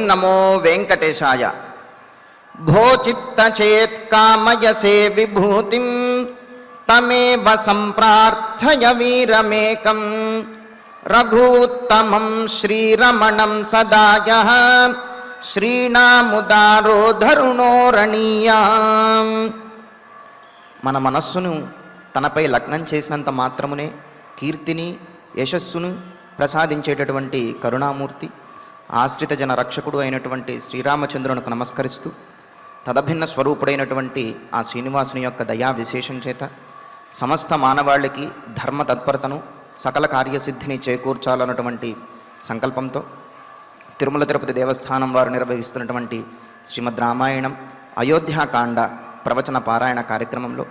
నమో వెంకటేశాయ. భో చిత్తచేత్ కామయసే విభూతిం తమేవ సంప్రార్థయ వీరమేకం రఘూత్తమం శ్రీరమణం సదాయః శ్రీనాముదారోధరుణోరణీయాం. మన మనస్సును తనపై లగ్నం చేసినంత మాత్రమునే కీర్తిని యశస్సును ప్రసాదించేటటువంటి కరుణామూర్తి ఆశ్రిత జన రక్షకుడు అయినటువంటి శ్రీరామచంద్రునికి నమస్కరిస్తూ తదభిన్న స్వరూపుడైనటువంటి ఆ శ్రీనివాసుని యొక్క దయా విశేషం చేత సమస్త మానవాళికి ధర్మ తత్పరతను సకల కార్యసిద్ధిని చేకూర్చాలన్నటువంటి సంకల్పంతో తిరుమల తిరుపతి దేవస్థానం వారు నిర్వహిస్తున్నటువంటి శ్రీమద్ రామాయణం అయోధ్యాకాండ ప్రవచన పారాయణ కార్యక్రమంలో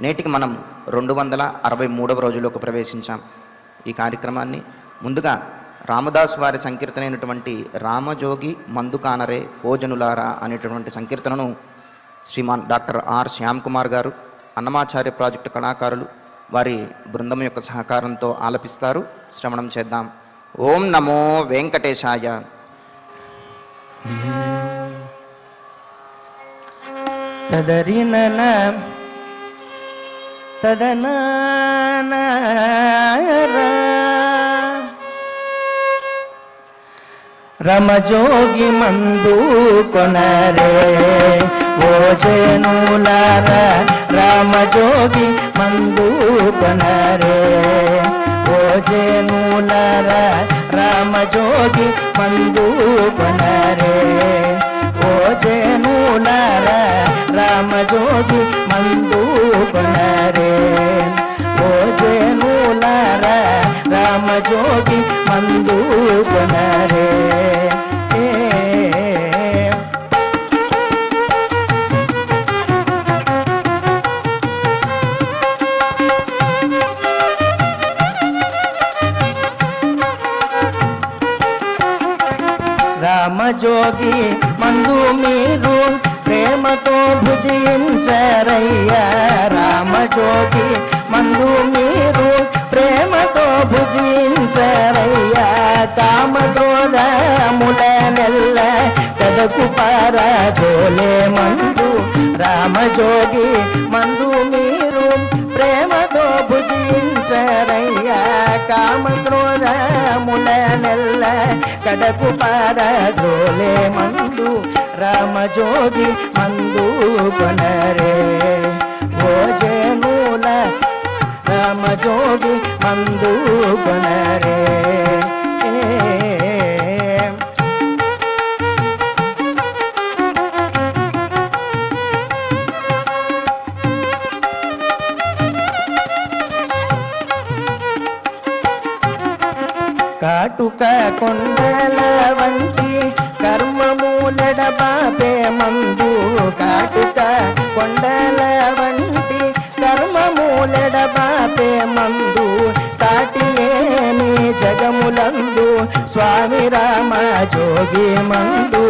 నేటికి మనం 263వ రోజులోకి ప్రవేశించాం. ఈ కార్యక్రమాన్ని ముందుగా రామదాసు వారి సంకీర్తనైనటువంటి రామజోగి మందుకానరే ఓజనులారా అనేటటువంటి సంకీర్తనను శ్రీమాన్ డాక్టర్ ఆర్ శ్యామ్ కుమార్ గారు అన్నమాచార్య ప్రాజెక్టు కళాకారులు వారి బృందం యొక్క సహకారంతో ఆలపిస్తారు. శ్రవణం చేద్దాం. ఓం నమో వెంకటేశాయ. తదరినన తదనాన రమజోగి మందు కొనరే ఓజనులార రామజోగి మందు కొనరే ఓజనులార రామజోగి మందు కొనరే ఓజనులార రామజోగి మందు కొనరే ఓజనులార రామజోగి మందు కొనరే. రామజోగి మందు మీరు ప్రేమతో భుజించరయ్యా రామజోగి మందు మీరు ప్రేమతో భుజించరయ్యా కామక్రోధముల నెల్ల కదకు పారజోలే మందు రామజోగి మందు మీరు ప్రేమతో భుజించరయ్యా కామక్రోధముల నెల్ల కడకు పారజోలే మందు రామజోగి మందు కొనరే ఓజనుల రామజోగి మందు కొనరే. కాటుక కొండల వంటి కర్మమూలడ బాపే మందు కాటుక కొండల వంటి కర్మమూలడ బాపే మందు సాటిలేని జగములందు స్వామి రామజోగి మందు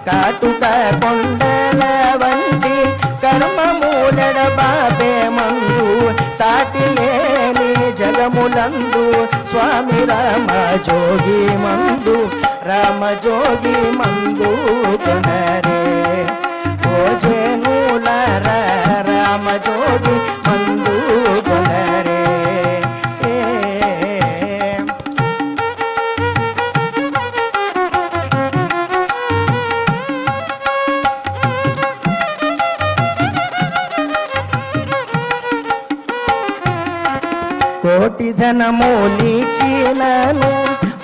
కాటుక కొండల వంటి కర్మమూలడ బాపే మందు సాటిలేని జగములందు స్వామి రామజోగి మందు రామజోగి మందు కొనరే ఓజనులార రామజోగి మందు కొనరే. కోటి ధనమూలిచినను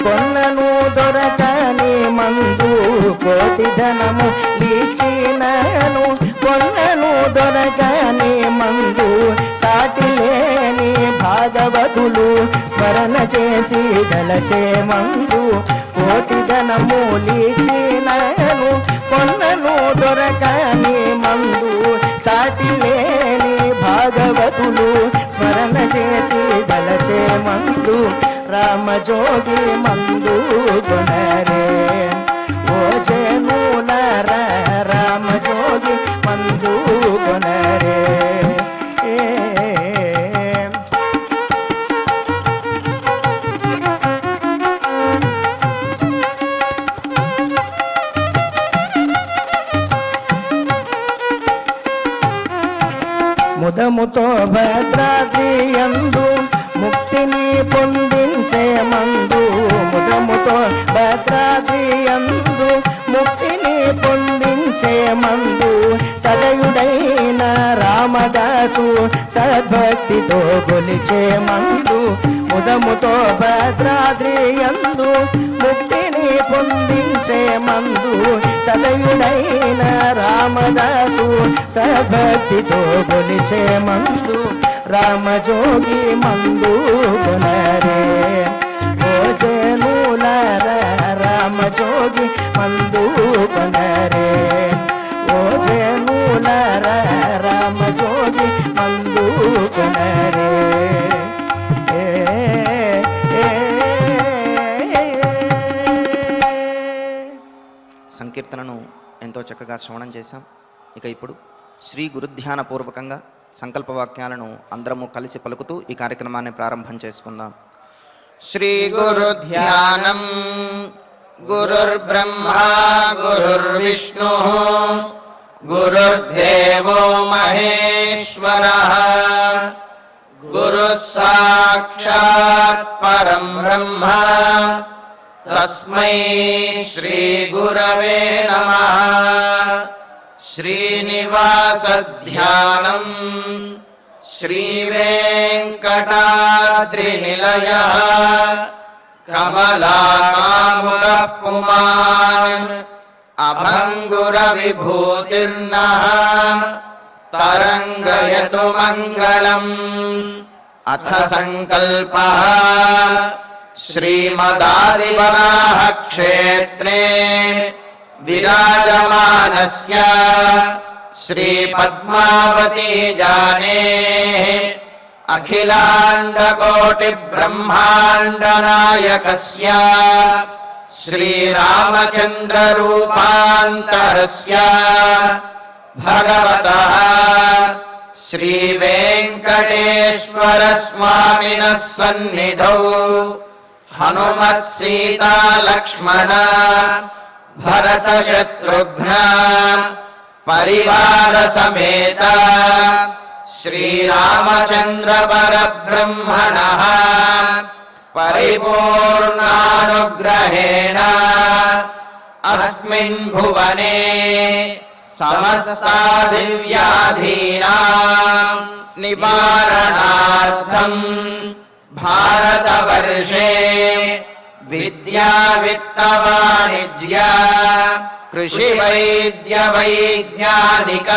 కొన్నను దొరకని మందు కోటి ధనము లీచినను కొన్నను దొరకని మందు సాటిలేని భాగవతులు స్మరణ చేసి దలచే మందు కోటి ధనము లీచినను కొన్నను దొరకని మందు సాటిలేని భాగవతులు స్మరణ చేసి దలచే మందు రామజోగి మందు కొనరే ఓజనులార రామజోగి మందు కొనరే. భద్రాద్రి యందు ముక్తిని పొందించే మందు ముదముతో భద్రాద్రి యందు ముక్తిని పొందించే మందు సదయుడైన రామదాసు సద్భక్తితో కొలిచే మందు ముదముతో భద్రాద్రి యందు ముక్తిని పొందించే మందు సదయుడైన రామదాసు సద్భక్తితో కొలిచే మందు రామజోగి మందు కొనరే ఓ జనులార రామజోగి మందు కొనరే ఓ జనులార రామజోగి మందు కొనరే సంకీర్తనను ఎంతో చక్కగా శ్రవణం చేశాం. ఇక ఇప్పుడు శ్రీ గురుధ్యాన పూర్వకంగా సంకల్పవాక్యాలను అందరము కలిసి పలుకుతూ ఈ కార్యక్రమాన్ని ప్రారంభం చేసుకుందాం. శ్రీ గురుధ్యానం. గురుర్బ్రహ్మా గురుర్విష్ణు గురుర్దేవో మహేశ్వరః గురుః సాక్షాత్ పరం బ్రహ్మ తస్మై శ్రీ గురవే నమః. శ్రీనివాసధ్యానం. శ్రీవేంకటాద్రినిలయః కమలాకాముకః పుమాన్ అభంగురవిభూతిర్నః తరంగయతు మంగళం. అథ సంకల్పః. శ్రీమదాదివరాహ క్షేత్రే విరాజమానస్య శ్రీ పద్మావతీ జానేః అఖిలాండకోటి బ్రహ్మాండ నాయకస్య శ్రీరామచంద్ర రూపాంతరస్య భగవతః శ్రీ వెంకటేశ్వర స్వామినః సన్నిధౌ హనుమత్ సీతా లక్ష్మణ భరత శత్రుఘ్న పరివార సమేత శ్రీరామచంద్ర పరబ్రహ్మణః పరిపూర్ణానుగ్రహేణ అస్మిన్ భువనే సమస్తాదివ్యాధీనాం నివారణార్థం భారతవర్షే విద్యా విత్త వాణిజ్య కృషి వైద్య వైజ్ఞానిక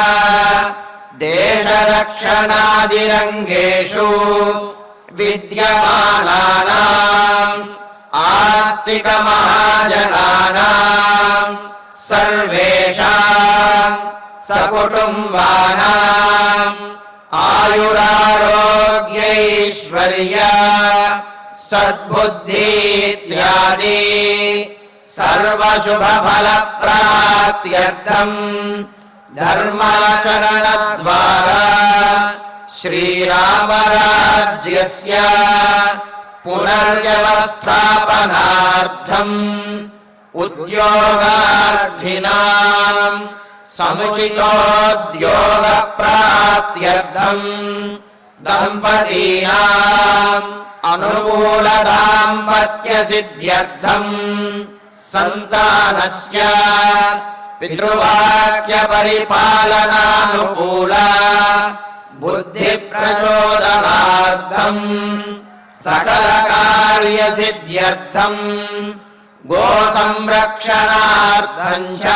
దేశరక్షణాదిరంగేషు విద్యమానానాం ఆస్తిక మహాజనానాం సర్వేషాం సకుటుంబానాం ఆయురారోగ్యైశ్వర్య సద్బుద్ధి ఇత్యాది సర్వశుభఫలప్రాప్త్యర్థం ధర్మాచరణద్వారా శ్రీరామరాజ్యస్య పునర్వ్యవస్థాపనార్థం ఉద్యోగార్థినాం సముచితోద్యోగప్రాప్త్యర్థం దంపతీనాం అనుకూల దాంపత్య సిద్ధ్యర్థం సంతానస్య పితృవాక్య పరిపాలనానుకూల బుద్ధి ప్రచోదనార్థం సకల కార్య సిద్ధ్యర్థం గో సంరక్షణార్థం చ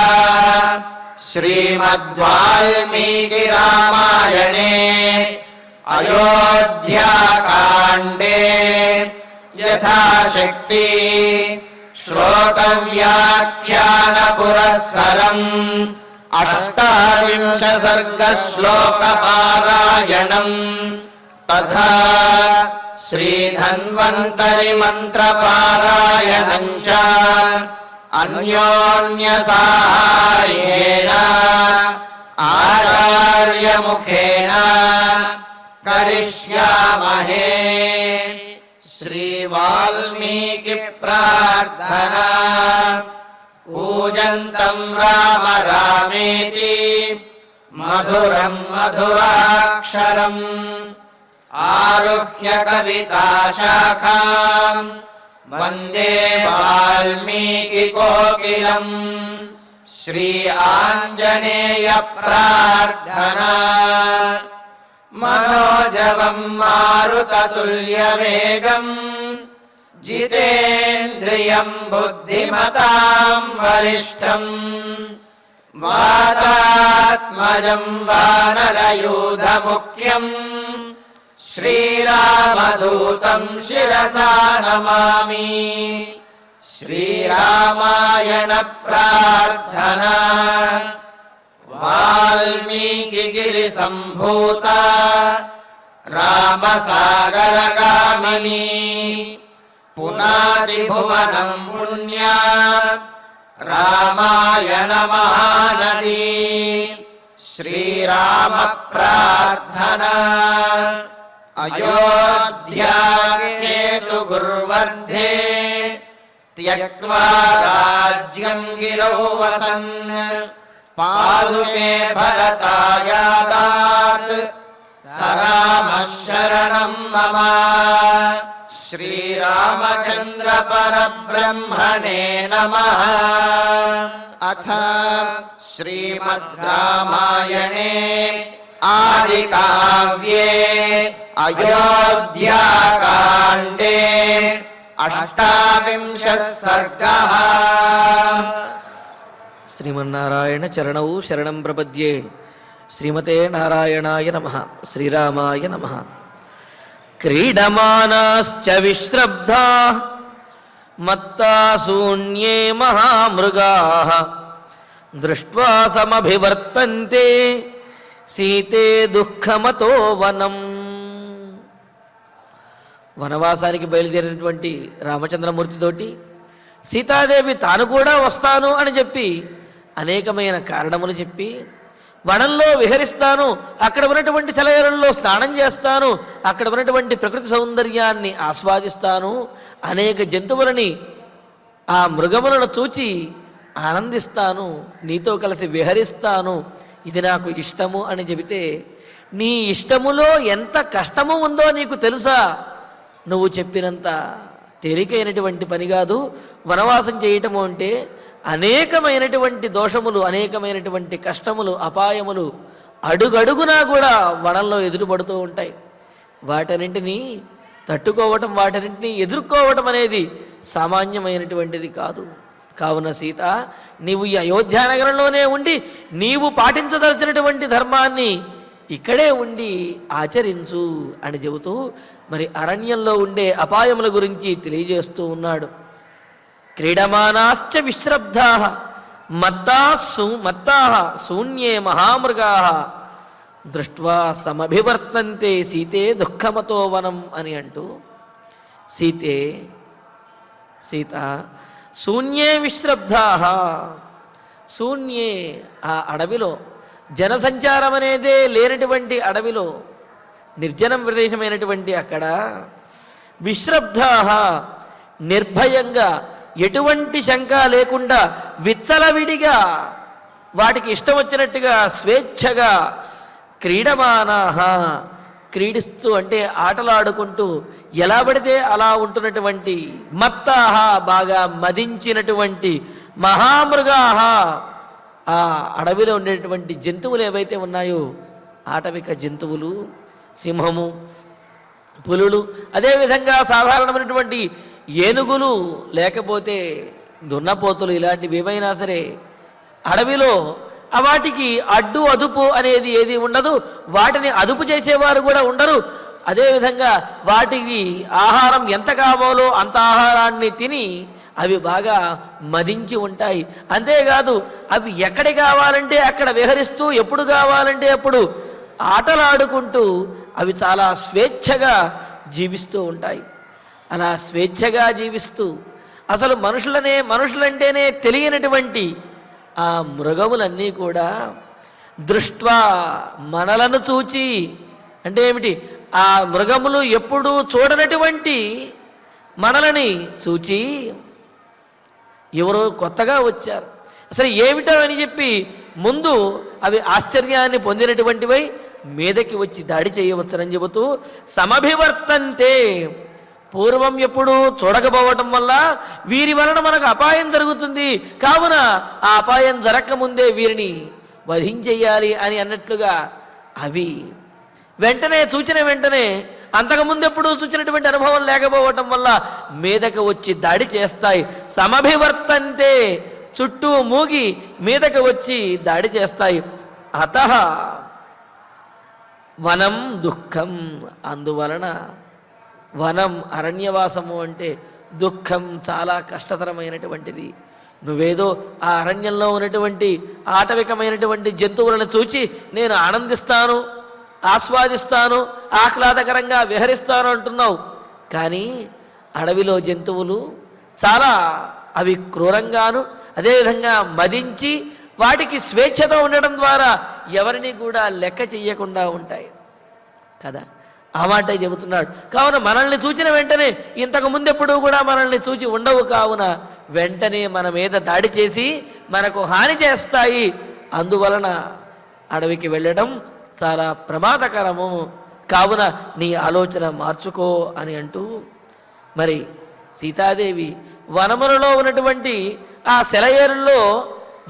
శ్రీమద్వాల్మీకి రామాయణే అయోధ్యాకాండే యథాశక్తి శ్లోక వ్యాఖ్యాన పురస్సరం అష్టావింశ సర్గ శ్లోక పారాయణం తథా శ్రీధన్వంతరి మంత్ర పారాయణం చ అన్యోన్య సహాయేన ఆచార్య ముఖేన కరిష్యామహే. శ్రీ వాల్మీకి ప్రార్థనా. కూజంతం రామ రామేతి మధురం మధురాక్షరం ఆరుహ్య కవితాశాఖాం వందే వాల్మీకి కోకిలం. శ్రీ ఆంజనేయ ప్రార్థనా. మనోజవం మారుతతుల్యవేగం జితేంద్రియం బుద్ధిమతాం వరిష్టం. వాతాత్మజం వానరయూధముఖ్యం శ్రీరామదూతం శిరసా నమామి. శ్రీరామాయణ ప్రార్థనా. వాల్మీకి సంభూత రామసాగరగామిని. పునాది భువనం పుణ్యా రామాయణ మహానది. శ్రీరామ ప్రార్థనా. అయోధ్యా కేతు గుర్వర్ధే త్యక్త్వా రాజ్యం గిరౌ వసన్. పాదుకే భరతాయాదాత్ సరామః శరణం మమ. శ్రీరామచంద్ర పరబ్రహ్మణే నమః. అథ శ్రీమద్ రామాయణే ఆదికావ్యే అయోధ్యాకాండే అష్టావింశః సర్గః. శ్రీమన్నారాయణ చరణౌ శరణం ప్రపద్యే. శ్రీమతే నారాయణాయ నమః. శ్రీరామాయ నమః. క్రీడమానాశ్చ విశ్రబ్ధా మత్తా శూన్యే మహామృగాః దృష్ట్వా సమభివర్తంతే సీతే దుఃఖమతో వనం. వనవాసానికి బయలుదేరినటువంటి రామచంద్రమూర్తితోటి సీతాదేవి తాను కూడా వస్తాను అని చెప్పి అనేకమైన కారణములు చెప్పి వనంలో విహరిస్తాను, అక్కడ ఉన్నటువంటి సెలయేరుల్లో స్నానం చేస్తాను, అక్కడ ఉన్నటువంటి ప్రకృతి సౌందర్యాన్ని ఆస్వాదిస్తాను, అనేక జంతువులని ఆ మృగములను చూచి ఆనందిస్తాను, నీతో కలిసి విహరిస్తాను, ఇది నాకు ఇష్టము అని చెబితే, నీ ఇష్టములో ఎంత కష్టము ఉందో నీకు తెలుసా? నువ్వు చెప్పినంత తేలికైనటువంటి పని కాదు వనవాసం చేయటము అంటే. అనేకమైనటువంటి దోషములు, అనేకమైనటువంటి కష్టములు, అపాయములు అడుగడుగునా కూడా వనంలో ఎదురుపడుతూ ఉంటాయి. వాటన్నింటినీ తట్టుకోవటం, వాటన్నింటినీ ఎదుర్కోవటం అనేది సామాన్యమైనటువంటిది కాదు. కావున సీత, నీవు ఈ అయోధ్యానగరంలోనే ఉండి నీవు పాటించదలచినటువంటి ధర్మాన్ని ఇక్కడే ఉండి ఆచరించు అని చెబుతూ మరి అరణ్యంలో ఉండే అపాయముల గురించి తెలియజేస్తూ ఉన్నాడు. క్రీడమానాశ్చ విశ్రబ్ధాః మత్తాః శూన్యే మహామృగాః దృష్ట్వా సమభివర్తంతే సీతే దుఃఖమతో వనం అని అంటూ, సీత శూన్యే విశ్రబ్ధాః, శూన్యే ఆ అడవిలో, జనసంచారం అనేదే లేనటువంటి అడవిలో, నిర్జనం ప్రదేశమైనటువంటి అక్కడ విశ్రబ్ధాః నిర్భయంగా, ఎటువంటి శంక లేకుండా విచ్చలవిడిగా వాటికి ఇష్టం వచ్చినట్టుగా స్వేచ్ఛగా క్రీడమానాః క్రీడిస్తూ అంటే ఆటలాడుకుంటూ ఎలా పడితే అలా ఉంటున్నటువంటి మత్తాః బాగా మదించినటువంటి మహామృగాః ఆ అడవిలో ఉండేటువంటి జంతువులు ఏవైతే ఉన్నాయో ఆటవిక జంతువులు, సింహము, పులులు, అదేవిధంగా సాధారణమైనటువంటి ఏనుగులు, లేకపోతే దున్నపోతులు, ఇలాంటివి ఏమైనా సరే అడవిలో వాటికి అడ్డు అదుపు అనేది ఏది ఉండదు. వాటిని అదుపు చేసేవారు కూడా ఉండరు. అదేవిధంగా వాటికి ఆహారం ఎంత కావాలో అంత ఆహారాన్ని తిని అవి బాగా మదించి ఉంటాయి. అంతేకాదు అవి ఎక్కడికి కావాలంటే అక్కడ విహరిస్తూ, ఎప్పుడు కావాలంటే అప్పుడు ఆటలాడుకుంటూ అవి చాలా స్వేచ్ఛగా జీవిస్తూ ఉంటాయి. అలా స్వేచ్ఛగా జీవిస్తూ అసలు మనుషులంటేనే తెలియనటువంటి ఆ మృగములన్నీ కూడా దృష్ట్వా మనలను చూచి, అంటే ఏమిటి, ఆ మృగములు ఎప్పుడూ చూడనటువంటి మనలని చూచి, ఎవరో కొత్తగా వచ్చారు, అసలు ఏమిటో అని చెప్పి ముందు అవి ఆశ్చర్యాన్ని పొందినటువంటివై మీదకి వచ్చి దాడి చేయవచ్చునని చెబుతూ సమభివర్తంతే, పూర్వం ఎప్పుడు చూడకపోవటం వల్ల వీరి వలన మనకు అపాయం జరుగుతుంది, కావున ఆ అపాయం జరగకముందే వీరిని వధించెయ్యాలి అని అన్నట్లుగా అవి వెంటనే చూచిన వెంటనే అంతకుముందు ఎప్పుడు చూచినటువంటి అనుభవం లేకపోవటం వల్ల మీదకు వచ్చి దాడి చేస్తాయి. సమభివర్తంతే, చుట్టూ మూగి మీదకు వచ్చి దాడి చేస్తాయి. అతః వనం దుఃఖం, అందువలన వనం అరణ్యవాసము అంటే దుఃఖం, చాలా కష్టతరమైనటువంటిది. నువ్వేదో ఆ అరణ్యంలో ఉన్నటువంటి ఆటవికమైనటువంటి జంతువులను చూచి నేను ఆనందిస్తాను, ఆస్వాదిస్తాను, ఆహ్లాదకరంగా విహరిస్తాను అంటున్నావు. కానీ అడవిలో జంతువులు చాలా అవి క్రూరంగాను అదేవిధంగా మదించి వాటికి స్వేచ్ఛతో ఉండడం ద్వారా ఎవరిని కూడా లెక్క చెయ్యకుండా ఉంటాయి కదా. ఆ మాట చెబుతున్నాడు. కావున మనల్ని చూచిన వెంటనే ఇంతకు ముందెప్పుడు కూడా మనల్ని చూచి ఉండవు, కావున వెంటనే మన మీద దాడి చేసి మనకు హాని చేస్తాయి. అందువలన అడవికి వెళ్ళడం చాలా ప్రమాదకరము, కావున నీ ఆలోచన మార్చుకో అని అంటూ మరి సీతాదేవి వనములలో ఉన్నటువంటి ఆ సెలయేరుల్లో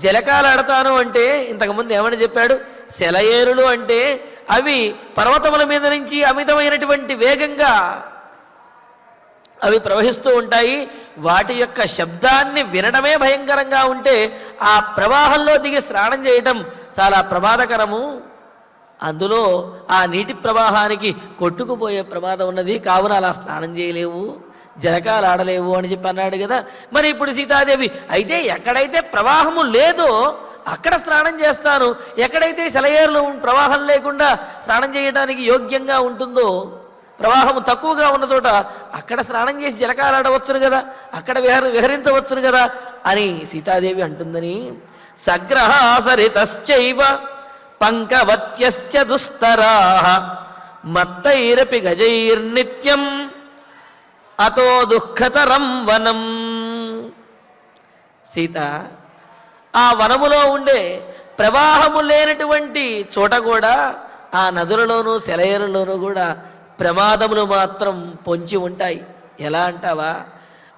జలకాలాడతాను అంటే ఇంతకుముందు ఏమని చెప్పాడు? సెలయేరులు అంటే అవి పర్వతముల మీద నుంచి అమితమైనటువంటి వేగంగా అవి ప్రవహిస్తూ ఉంటాయి. వాటి యొక్క శబ్దాన్ని వినడమే భయంకరంగా ఉంటే ఆ ప్రవాహంలో దిగి స్నానం చేయటం చాలా ప్రమాదకరము. అందులో ఆ నీటి ప్రవాహానికి కొట్టుకుపోయే ప్రమాదం ఉన్నది, కావున అలా స్నానం చేయలేవు, జలకాలు ఆడలేవు అని చెప్పి అన్నాడు కదా. మరి ఇప్పుడు సీతాదేవి అయితే ఎక్కడైతే ప్రవాహము లేదో అక్కడ స్నానం చేస్తాను, ఎక్కడైతే సెలయేరులు ప్రవాహం లేకుండా స్నానం చేయడానికి యోగ్యంగా ఉంటుందో, ప్రవాహం తక్కువగా ఉన్న చోట అక్కడ స్నానం చేసి జలకాలు ఆడవచ్చును కదా, అక్కడ విహరించవచ్చును కదా అని సీతాదేవి అంటుందని. సగ్రహాసరితశ్చైవ పంకవత్యశ్చ దుస్తరాః మత్తైరపి గజైర్నిత్యం అతో దుఃఖతరం వనం. సీత, ఆ వనములో ఉండే ప్రవాహము లేనటువంటి చోట కూడా ఆ నదులలోనూ సెలయేరులోనూ కూడా ప్రమాదములు మాత్రం పొంచి ఉంటాయి. ఎలా అంటావా?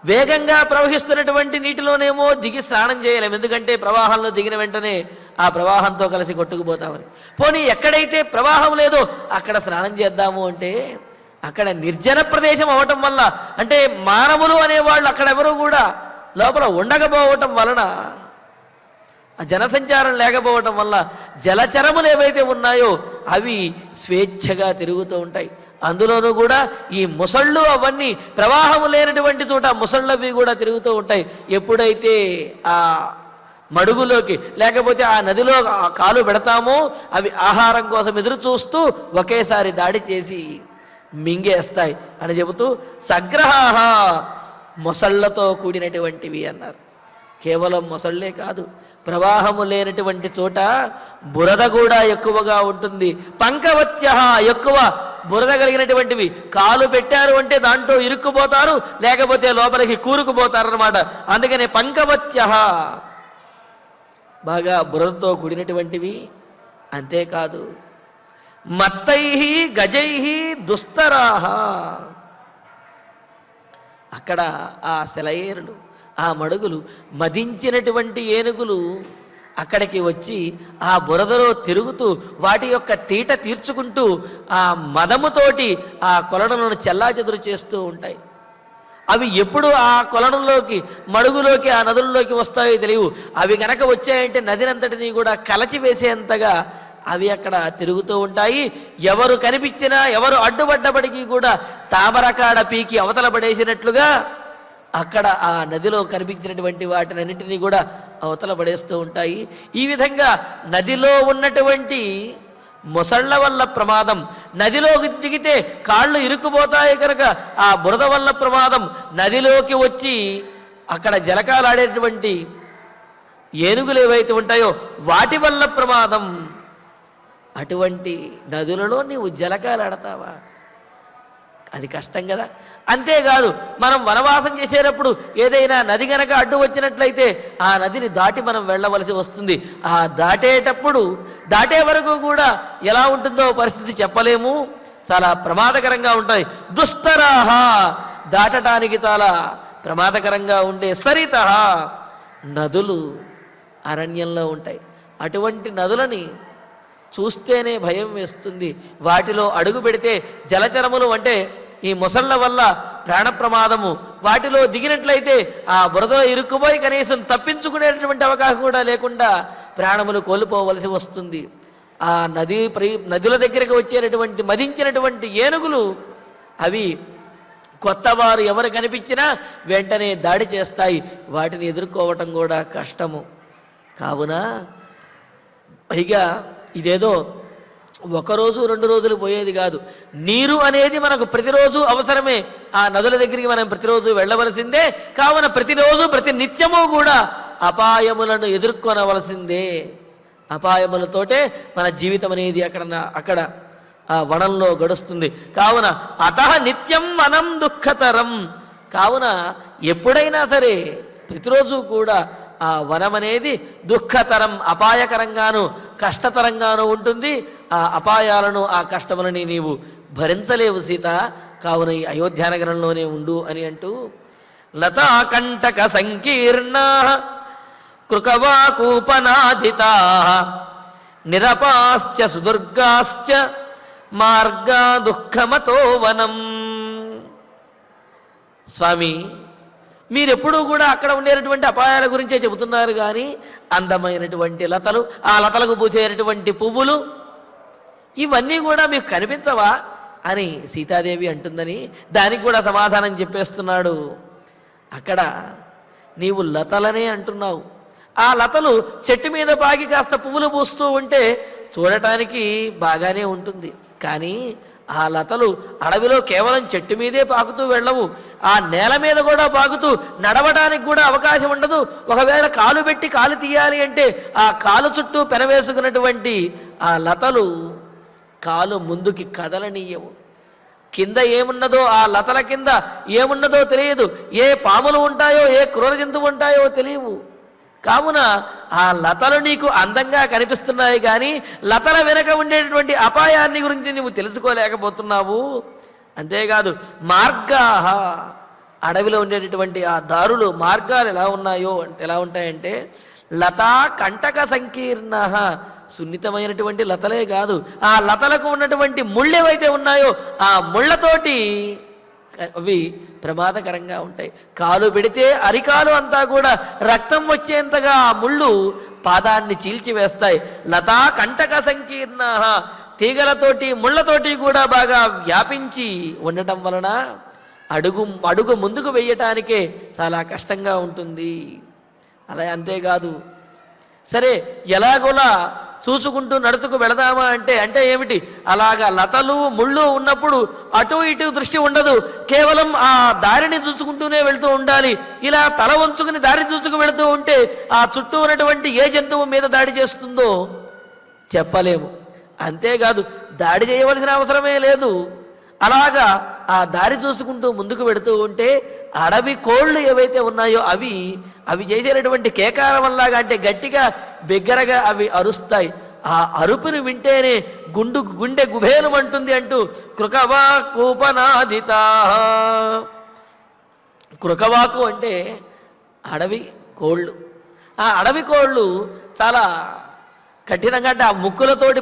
వేగంగా ప్రవహిస్తున్నటువంటి నీటిలోనేమో దిగి స్నానం చేయలేము, ఎందుకంటే ప్రవాహంలో దిగిన వెంటనే ఆ ప్రవాహంతో కలిసి కొట్టుకుపోతామని. పోనీ ఎక్కడైతే ప్రవాహం లేదో అక్కడ స్నానం చేద్దాము అంటే అక్కడ నిర్జన ప్రదేశం అవటం వల్ల, అంటే మానవులు అనేవాళ్ళు అక్కడెవరూ కూడా లోపల ఉండకపోవటం వలన, ఆ జనసంచారం లేకపోవటం వల్ల జలచరములు ఏవైతే ఉన్నాయో అవి స్వేచ్ఛగా తిరుగుతూ ఉంటాయి. అందులోనూ కూడా ఈ ముసళ్ళు అవన్నీ ప్రవాహము లేనటువంటి చోట ముసళ్ళవి కూడా తిరుగుతూ ఉంటాయి. ఎప్పుడైతే ఆ మడుగులోకి లేకపోతే ఆ నదిలో కాలు పెడతామో అవి ఆహారం కోసం ఎదురు చూస్తూ ఒకేసారి దాడి చేసి మింగేస్తాయి అని చెబుతూ సగ్రహాః, మొసళ్లతో కూడినటువంటివి అన్నారు. కేవలం మొసళ్ళే కాదు, ప్రవాహము లేనటువంటి చోట బురద కూడా ఎక్కువగా ఉంటుంది. పంకవత్యః, ఎక్కువ బురద కలిగినటువంటివి. కాలు పెట్టారు అంటే దాంట్లో ఇరుక్కుపోతారు, లేకపోతే లోపలికి కూరుకుపోతారు అన్నమాట. అందుకనే పంకవత్యః, బాగా బురదతో కూడినటువంటివి. అంతేకాదు మత్తైః గజైః దుస్తరాః, అక్కడ ఆ సెలయేరులు, ఆ మడుగులు, మదించినటువంటి ఏనుగులు అక్కడికి వచ్చి ఆ బురదలో తిరుగుతూ వాటి యొక్క తీట తీర్చుకుంటూ ఆ మదముతోటి ఆ కొలనులను చెల్లాచెదురు చేస్తూ ఉంటాయి. అవి ఎప్పుడు ఆ కొలనులోకి మడుగులోకి ఆ నదుల్లోకి వస్తాయో తెలియవు. అవి కనుక వచ్చాయంటే నదినంతటినీ కూడా కలచివేసేంతగా అవి అక్కడ తిరుగుతూ ఉంటాయి. ఎవరు కనిపించినా, ఎవరు అడ్డుపడ్డప్పటికీ కూడా తామరకాడ పీకి అవతల పడేసినట్లుగా అక్కడ ఆ నదిలో కనిపించినటువంటి వాటినన్నింటినీ కూడా అవతల పడేస్తూ ఉంటాయి. ఈ విధంగా నదిలో ఉన్నటువంటి మొసళ్ళ వల్ల ప్రమాదం, నదిలోకి దిగితే కాళ్ళు ఇరుక్కుపోతాయి కనుక ఆ బురద వల్ల ప్రమాదం, నదిలోకి వచ్చి అక్కడ జలకాలాడేటువంటి ఏనుగులు ఏవైతే ఉంటాయో వాటి వల్ల ప్రమాదం. అటువంటి నదులలో నీవు జలకాలాడతావా? అది కష్టం కదా. అంతేకాదు మనం వనవాసం చేసేటప్పుడు ఏదైనా నది గనక అడ్డు వచ్చినట్లయితే ఆ నదిని దాటి మనం వెళ్ళవలసి వస్తుంది. ఆ దాటే వరకు కూడా ఎలా ఉంటుందో పరిస్థితి చెప్పలేము, చాలా ప్రమాదకరంగా ఉంటాయి. దుస్తరాహ, దాటడానికి చాలా ప్రమాదకరంగా ఉండే సరిత, నదులు అరణ్యంలో ఉంటాయి. అటువంటి నదులని చూస్తేనే భయం వేస్తుంది. వాటిలో అడుగు పెడితే జలచరములు అంటే ఈ మొసళ్ళ వల్ల ప్రాణ ప్రమాదము, వాటిలో దిగినట్లయితే ఆ బురదలో ఇరుక్కుపోయి కనీసం తప్పించుకునేటటువంటి అవకాశం కూడా లేకుండా ప్రాణములు కోల్పోవలసి వస్తుంది. ఆ నదుల దగ్గరికి వచ్చేటటువంటి మదించినటువంటి ఏనుగులు అవి కొత్తవారు ఎవరు కనిపించినా వెంటనే దాడి చేస్తాయి. వాటిని ఎదుర్కోవటం కూడా కష్టము. కావున పైగా ఇదేదో ఒకరోజు 2 రోజులు పోయేది కాదు. నీరు అనేది మనకు ప్రతిరోజు అవసరమే. ఆ నదుల దగ్గరికి మనం ప్రతిరోజు వెళ్ళవలసిందే. కావున ప్రతిరోజు ప్రతి నిత్యము కూడా అపాయములను ఎదుర్కొనవలసిందే. అపాయములతోటే మన జీవితం అనేది అక్కడ ఆ వనంలో గడుస్తుంది. కావున అతః నిత్యం వనం దుఃఖతరం. కావున ఎప్పుడైనా సరే ప్రతిరోజు కూడా ఆ వనం అనేది దుఃఖతరం, అపాయకరంగాను కష్టతరంగాను ఉంటుంది. ఆ అపాయాలను ఆ కష్టములని నీవు భరించలేవు సీత. కావున ఈ అయోధ్యానగరంలోనే ఉండు అని అంటూ లతాకంటక సంకీర్ణా కృకవాకూపనాధితా నిరపాశ్చ సుదుర్గాశ్చ మార్గా దుఃఖమతో వనం. స్వామి, మీరెప్పుడూ కూడా అక్కడ ఉండేటటువంటి అపాయాల గురించే చెబుతున్నారు కానీ అందమైనటువంటి లతలు, ఆ లతలకు పూసేటటువంటి పువ్వులు ఇవన్నీ కూడా మీకు కనిపించవా అని సీతాదేవి అంటుందని దానికి కూడా సమాధానం చెప్పేస్తున్నాడు. అక్కడ నీవు లతలనే అంటున్నావు. ఆ లతలు చెట్టు మీద పాకి కాస్త పువ్వులు పూస్తూ ఉంటే చూడటానికి బాగానే ఉంటుంది. కానీ ఆ లతలు అడవిలో కేవలం చెట్టు మీదే పాకుతూ వెళ్ళవు, ఆ నేల మీద కూడా పాకుతూ నడవడానికి కూడా అవకాశం ఉండదు. ఒకవేళ కాలు పెట్టి కాలు తీయాలి అంటే ఆ కాలు చుట్టూ పెనవేసుకున్నటువంటి ఆ లతలు కాలు ముందుకి కదలనీయవు. కింద ఏమున్నదో, ఆ లతల కింద ఏమున్నదో తెలియదు. ఏ పాములు ఉంటాయో, ఏ క్రూర జంతువు ఉంటాయో తెలియవు. కావున ఆ లతలు నీకు అందంగా కనిపిస్తున్నాయి కానీ లతల వెనక ఉండేటటువంటి అపాయాన్ని గురించి నువ్వు తెలుసుకోలేకపోతున్నావు. అంతేకాదు మార్గాహ, అడవిలో ఉండేటటువంటి ఆ దారులు, మార్గాలు ఎలా ఉంటాయంటే లతా కంటక సంకీర్ణ, సున్నితమైనటువంటి లతలే కాదు, ఆ లతలకు ఉన్నటువంటి ముళ్ళు ఏవైతే ఉన్నాయో ఆ ముళ్ళతోటి అవి ప్రమాదకరంగా ఉంటాయి. కాలు పెడితే అరికాలు అంతా కూడా రక్తం వచ్చేంతగా ఆ ముళ్ళు పాదాన్ని చీల్చివేస్తాయి. లతా కంటక సంకీర్ణ, తీగలతోటి ముళ్ళతోటి కూడా బాగా వ్యాపించి ఉండటం వలన అడుగు ముందుకు వెయ్యటానికే చాలా కష్టంగా ఉంటుంది. అలా అంతేకాదు, సరే ఎలాగోలా చూసుకుంటూ నడుచుకు వెళదామా అంటే ఏమిటి, అలాగా లతలు ముళ్ళు ఉన్నప్పుడు అటు ఇటు దృష్టి ఉండదు, కేవలం ఆ దారిని చూసుకుంటూనే వెళుతూ ఉండాలి. ఇలా తల వంచుకుని దారి చూసుకు వెళుతూ ఉంటే ఆ చుట్టూ ఉన్నటువంటి ఏ జంతువు మీద దాడి చేస్తుందో చెప్పలేము. అంతేకాదు దాడి చేయవలసిన అవసరమే లేదు. అలాగా ఆ దారి చూసుకుంటూ ముందుకు వెడుతూ ఉంటే అడవి కోళ్ళు ఏవైతే ఉన్నాయో అవి చేసేటటువంటి కేకారం వల్లగా, అంటే గట్టిగా బిగ్గరగా అవి అరుస్తాయి. ఆ అరుపుని వింటేనే గుండె గుబేలమంటుంది అంటూ కృకవాకూపనాదితా. కృకవాకు అంటే అడవి కోళ్ళు. ఆ అడవి కోళ్ళు చాలా కఠినంగా, అంటే ఆ ముక్కులతోటి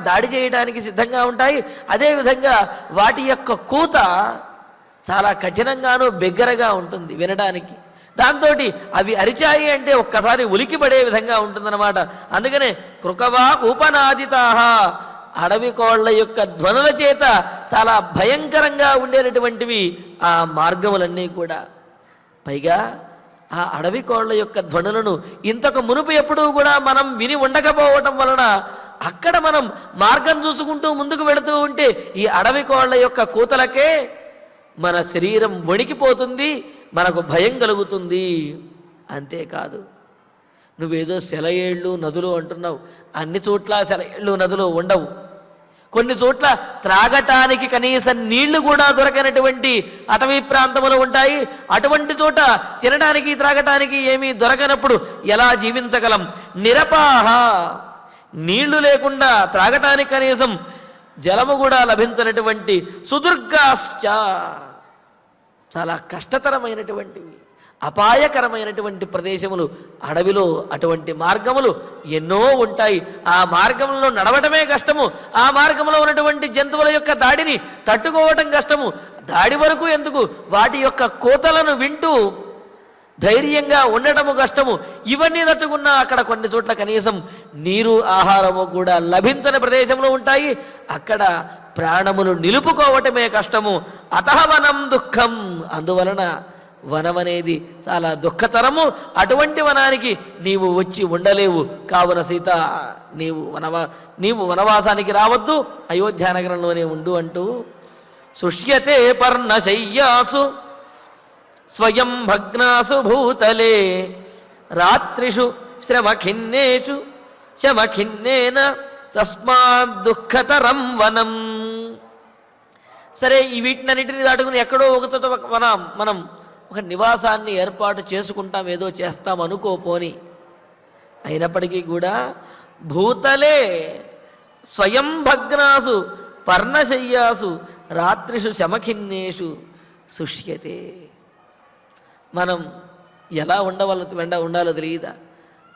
దాడి చేయడానికి సిద్ధంగా ఉంటాయి. అదేవిధంగా వాటి యొక్క కూత చాలా కఠినంగాను బిగ్గరగా ఉంటుంది వినడానికి. దాంతో అవి అరిచాయి అంటే ఒక్కసారి ఉలికి పడే విధంగా ఉంటుందన్నమాట. అందుకనే కృకవాకూపనాదితాః, అడవి కోళ్ల యొక్క ధ్వనుల చేత చాలా భయంకరంగా ఉండేటటువంటివి ఆ మార్గములన్నీ కూడా. పైగా ఆ అడవి కోళ్ల యొక్క ధ్వనులను ఇంతకు మునుపు ఎప్పుడూ కూడా మనం విని ఉండకపోవటం వలన అక్కడ మనం మార్గం చూసుకుంటూ ముందుకు వెళుతూ ఉంటే ఈ అడవి కోళ్ల యొక్క కూతలకే మన శరీరం వణికిపోతుంది, మనకు భయం కలుగుతుంది. అంతేకాదు, నువ్వేదో సెలయేళ్ళు నదులు అంటున్నావు, అన్ని చోట్ల సెలయేళ్ళు నదులు ఉండవు. కొన్ని చోట్ల త్రాగటానికి కనీసం నీళ్లు కూడా దొరకనటువంటి అటవీ ప్రాంతములు ఉంటాయి. అటువంటి చోట తినడానికి త్రాగటానికి ఏమీ దొరకనప్పుడు ఎలా జీవించగలం? నిరపాహ, నీళ్లు లేకుండా త్రాగటానికి కనీసం జలము కూడా లభించినటువంటి సుదుర్గాశ్చ, చాలా కష్టతరమైనటువంటివి, అపాయకరమైనటువంటి ప్రదేశములు, అడవిలో అటువంటి మార్గములు ఎన్నో ఉంటాయి. ఆ మార్గంలో నడవటమే కష్టము. ఆ మార్గంలో ఉన్నటువంటి జంతువుల యొక్క దాడిని తట్టుకోవటం కష్టము. దాడి వరకు ఎందుకు, వాటి యొక్క కోతలను వింటూ ధైర్యంగా ఉండటము కష్టము. ఇవన్నీ తట్టుకున్నా అక్కడ కొన్ని చోట్ల కనీసం నీరు ఆహారము కూడా లభించని ప్రదేశంలో ఉంటాయి. అక్కడ ప్రాణములు నిలుపుకోవటమే కష్టము. అతః వనం దుఃఖం, అందువలన వనం అనేది చాలా దుఃఖతరము. అటువంటి వనానికి నీవు వచ్చి ఉండలేవు. కావున సీత, నీవు వనవాసానికి రావద్దు, అయోధ్యానగరంలోనే ఉండు అంటూ శుష్యతే పర్ణశయ్యాసు స్వయం భగ్నాసు భూతలే రాత్రిషు శ్రమఖిన్నేషు శమఖిన్నేన తస్మాత్ దుఃఖతరం వనం. సరే, ఈ వీటినన్నిటిని దాటుకుని ఎక్కడో ఒక చోట మనం ఒక నివాసాన్ని ఏర్పాటు చేసుకుంటాం, ఏదో చేస్తాం అనుకోపోని. అయినప్పటికీ కూడా భూతలే స్వయం భగ్నాసు పర్ణశయ్యాసు రాత్రిషు శమఖిన్నేషు శుష్యతే. మనం ఎలా ఉండాలో తెలియదా?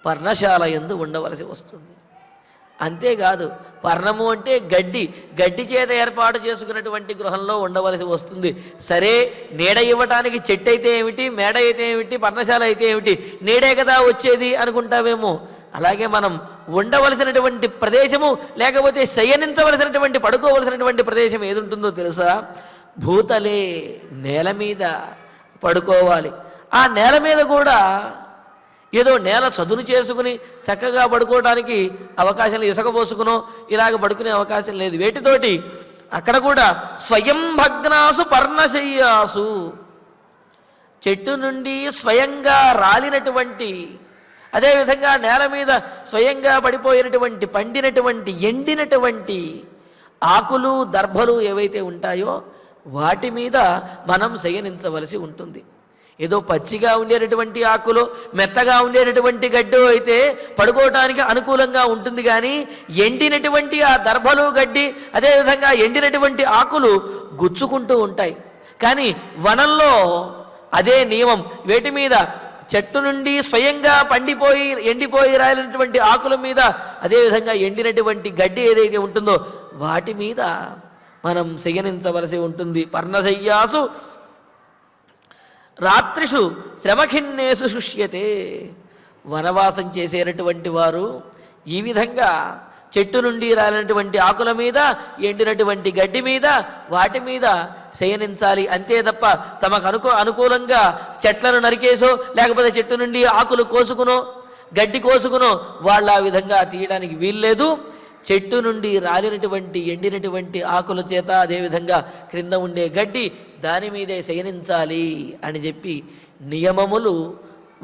పర్ణశాల యందు ఉండవలసి వస్తుంది. అంతేకాదు, పర్ణము అంటే గడ్డి చేత ఏర్పాటు చేసుకున్నటువంటి గృహంలో ఉండవలసి వస్తుంది. సరే, నీడ ఇవ్వటానికి చెట్టు అయితే ఏమిటి, మేడ అయితే ఏమిటి, పర్ణశాల అయితే ఏమిటి, నీడే కదా వచ్చేది అనుకుంటావేమో. అలాగే మనం ఉండవలసినటువంటి ప్రదేశము, లేకపోతే శయనించవలసినటువంటి, పడుకోవలసినటువంటి ప్రదేశం ఏది ఉంటుందో తెలుసా? భూతలే, నేల మీద పడుకోవాలి. ఆ నేల మీద కూడా ఏదో నేల చదును చేసుకుని చక్కగా పడుకోవడానికి అవకాశం లేదు, ఇసుక పోసుకునో ఇలాగ పడుకునే అవకాశం లేదు. వేటితోటి? అక్కడ కూడా స్వయం భగ్నాసు పర్ణశయ్యాసు, చెట్టు నుండి స్వయంగా రాలినటువంటి, అదేవిధంగా నేల మీద స్వయంగా పడిపోయినటువంటి, పండినటువంటి, ఎండినటువంటి ఆకులు దర్భలు ఏవైతే ఉంటాయో వాటి మీద మనం శయనించవలసి ఉంటుంది. ఏదో పచ్చిగా ఉండేటటువంటి ఆకులు, మెత్తగా ఉండేటటువంటి గడ్డి అయితే పడుకోవటానికి అనుకూలంగా ఉంటుంది. కానీ ఎండినటువంటి ఆ దర్భలు, గడ్డి, అదేవిధంగా ఎండినటువంటి ఆకులు గుచ్చుకుంటూ ఉంటాయి. కానీ వనంలో అదే నియమం. వేటి మీద? చెట్టు నుండి స్వయంగా ఎండిపోయి రాలినటువంటి ఆకుల మీద, అదేవిధంగా ఎండినటువంటి గడ్డి ఏదైతే ఉంటుందో వాటి మీద మనం శయనించవలసి ఉంటుంది. పర్ణశయ్యాసు రాత్రిషు శ్రమఖిన్నేసు శుష్యతే. వనవాసం చేసేటటువంటి వారు ఈ విధంగా చెట్టు నుండి రాలినటువంటి ఆకుల మీద, ఎండినటువంటి గడ్డి మీద, వాటి మీద శయనించాలి. అంతే తప్ప తమకు అనుకూలంగా చెట్లను నరికేసో, లేకపోతే చెట్టు నుండి ఆకులు కోసుకునో, గడ్డి కోసుకునో వాళ్ళు ఆ విధంగా తీయడానికి వీల్లేదు. చెట్టు నుండి రాలినటువంటి, ఎండినటువంటి ఆకుల చేత, అదేవిధంగా క్రింద ఉండే గడ్డి, దాని మీదే శయనించాలి అని చెప్పి నియమములు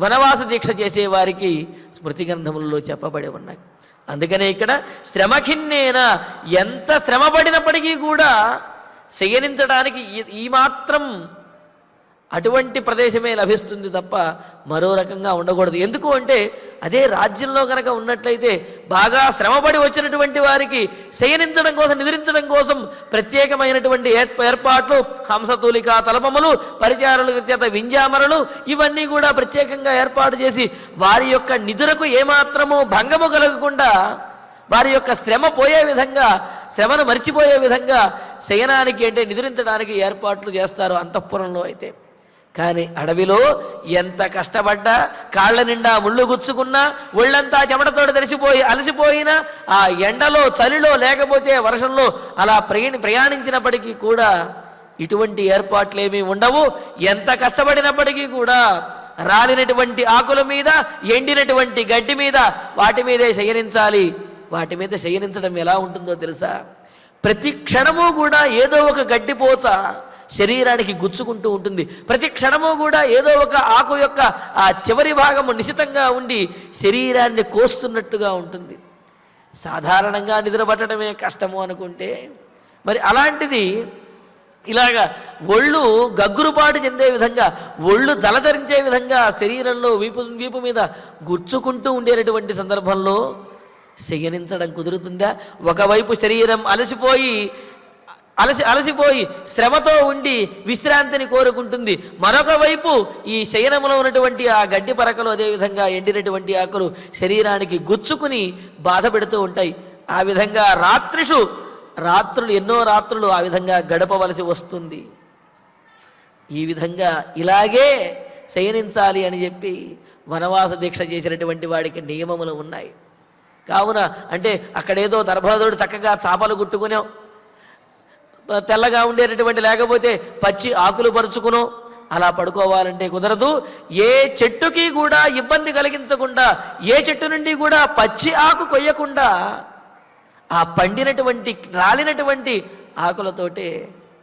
వనవాస దీక్ష చేసేవారికి స్మృతి గ్రంథములలో చెప్పబడి ఉన్నాయి. అందుకనే ఇక్కడ శ్రమఖిన్నేన, ఎంత శ్రమపడినప్పటికీ కూడా శయనించడానికి ఈ మాత్రం అటువంటి ప్రదేశమే లభిస్తుంది తప్ప మరో రకంగా ఉండకూడదు. ఎందుకు అంటే అదే రాజ్యంలో కనుక ఉన్నట్లయితే బాగా శ్రమపడి వచ్చినటువంటి వారికి శయనించడం కోసం, నిద్రించడం కోసం ప్రత్యేకమైనటువంటి ఏర్పాట్లు, హంసతూలికా తలపములు, పరిచారుల చేత వింజామరలు, ఇవన్నీ కూడా ప్రత్యేకంగా ఏర్పాటు చేసి వారి యొక్క నిధులకు ఏమాత్రము భంగము కలగకుండా, వారి యొక్క శ్రమ పోయే విధంగా, శ్రమను మర్చిపోయే విధంగా శయనానికి అంటే నిద్రించడానికి ఏర్పాట్లు చేస్తారు అంతఃపురంలో అయితే. కానీ అడవిలో ఎంత కష్టపడ్డా, కాళ్ళ నిండా ముళ్ళు గుచ్చుకున్నా, ఒళ్ళంతా చెమటతోటి అలసిపోయినా, ఆ ఎండలో, చలిలో, లేకపోతే వర్షంలో అలా ప్రయాణించినప్పటికీ కూడా ఇటువంటి ఏర్పాట్లేమీ ఉండవు. ఎంత కష్టపడినప్పటికీ కూడా రాలినటువంటి ఆకుల మీద, ఎండినటువంటి గడ్డి మీద, వాటి మీదే శయనించాలి. వాటి మీద శయనించడం ఎలా ఉంటుందో తెలుసా? ప్రతి క్షణము కూడా ఏదో ఒక గడ్డిపోత శరీరానికి గుచ్చుకుంటూ ఉంటుంది. ప్రతి క్షణము కూడా ఏదో ఒక ఆకు యొక్క ఆ చివరి భాగము నిశితంగా ఉండి శరీరాన్ని కోస్తున్నట్టుగా ఉంటుంది. సాధారణంగా నిద్ర పట్టడమే కష్టము అనుకుంటే, మరి అలాంటిది ఇలాగా ఒళ్ళు గగ్గురుపాటు చెందే విధంగా, ఒళ్ళు జలధరించే విధంగా శరీరంలో వీపు మీద గుచ్చుకుంటూ ఉండేటటువంటి సందర్భంలో శయనించడం కుదురుతుందా? ఒకవైపు శరీరం అలసిపోయి శ్రమతో ఉండి విశ్రాంతిని కోరుకుంటుంది, మరొక వైపు ఈ శయనంలో ఉన్నటువంటి ఆ గడ్డి పరకలు, అదేవిధంగా ఎండినటువంటి ఆకులు శరీరానికి గుచ్చుకుని బాధ పెడుతూ ఉంటాయి. ఆ విధంగా రాత్రులు ఎన్నో రాత్రులు ఆ విధంగా గడపవలసి వస్తుంది. ఈ విధంగా ఇలాగే శయనించాలి అని చెప్పి వనవాస దీక్ష చేసినటువంటి వాడికి నియమములు ఉన్నాయి. కావున అంటే అక్కడేదో దర్భాదుడు చక్కగా చాపలు గుట్టుకునో, తెల్లగా ఉండేటటువంటి లేకపోతే పచ్చి ఆకులు పరుచుకునో అలా పడుకోవాలంటే కుదరదు. ఏ చెట్టుకి కూడా ఇబ్బంది కలిగించకుండా, ఏ చెట్టు నుండి కూడా పచ్చి ఆకు కొయ్యకుండా ఆ పండినటువంటి రాలినటువంటి ఆకులతోటే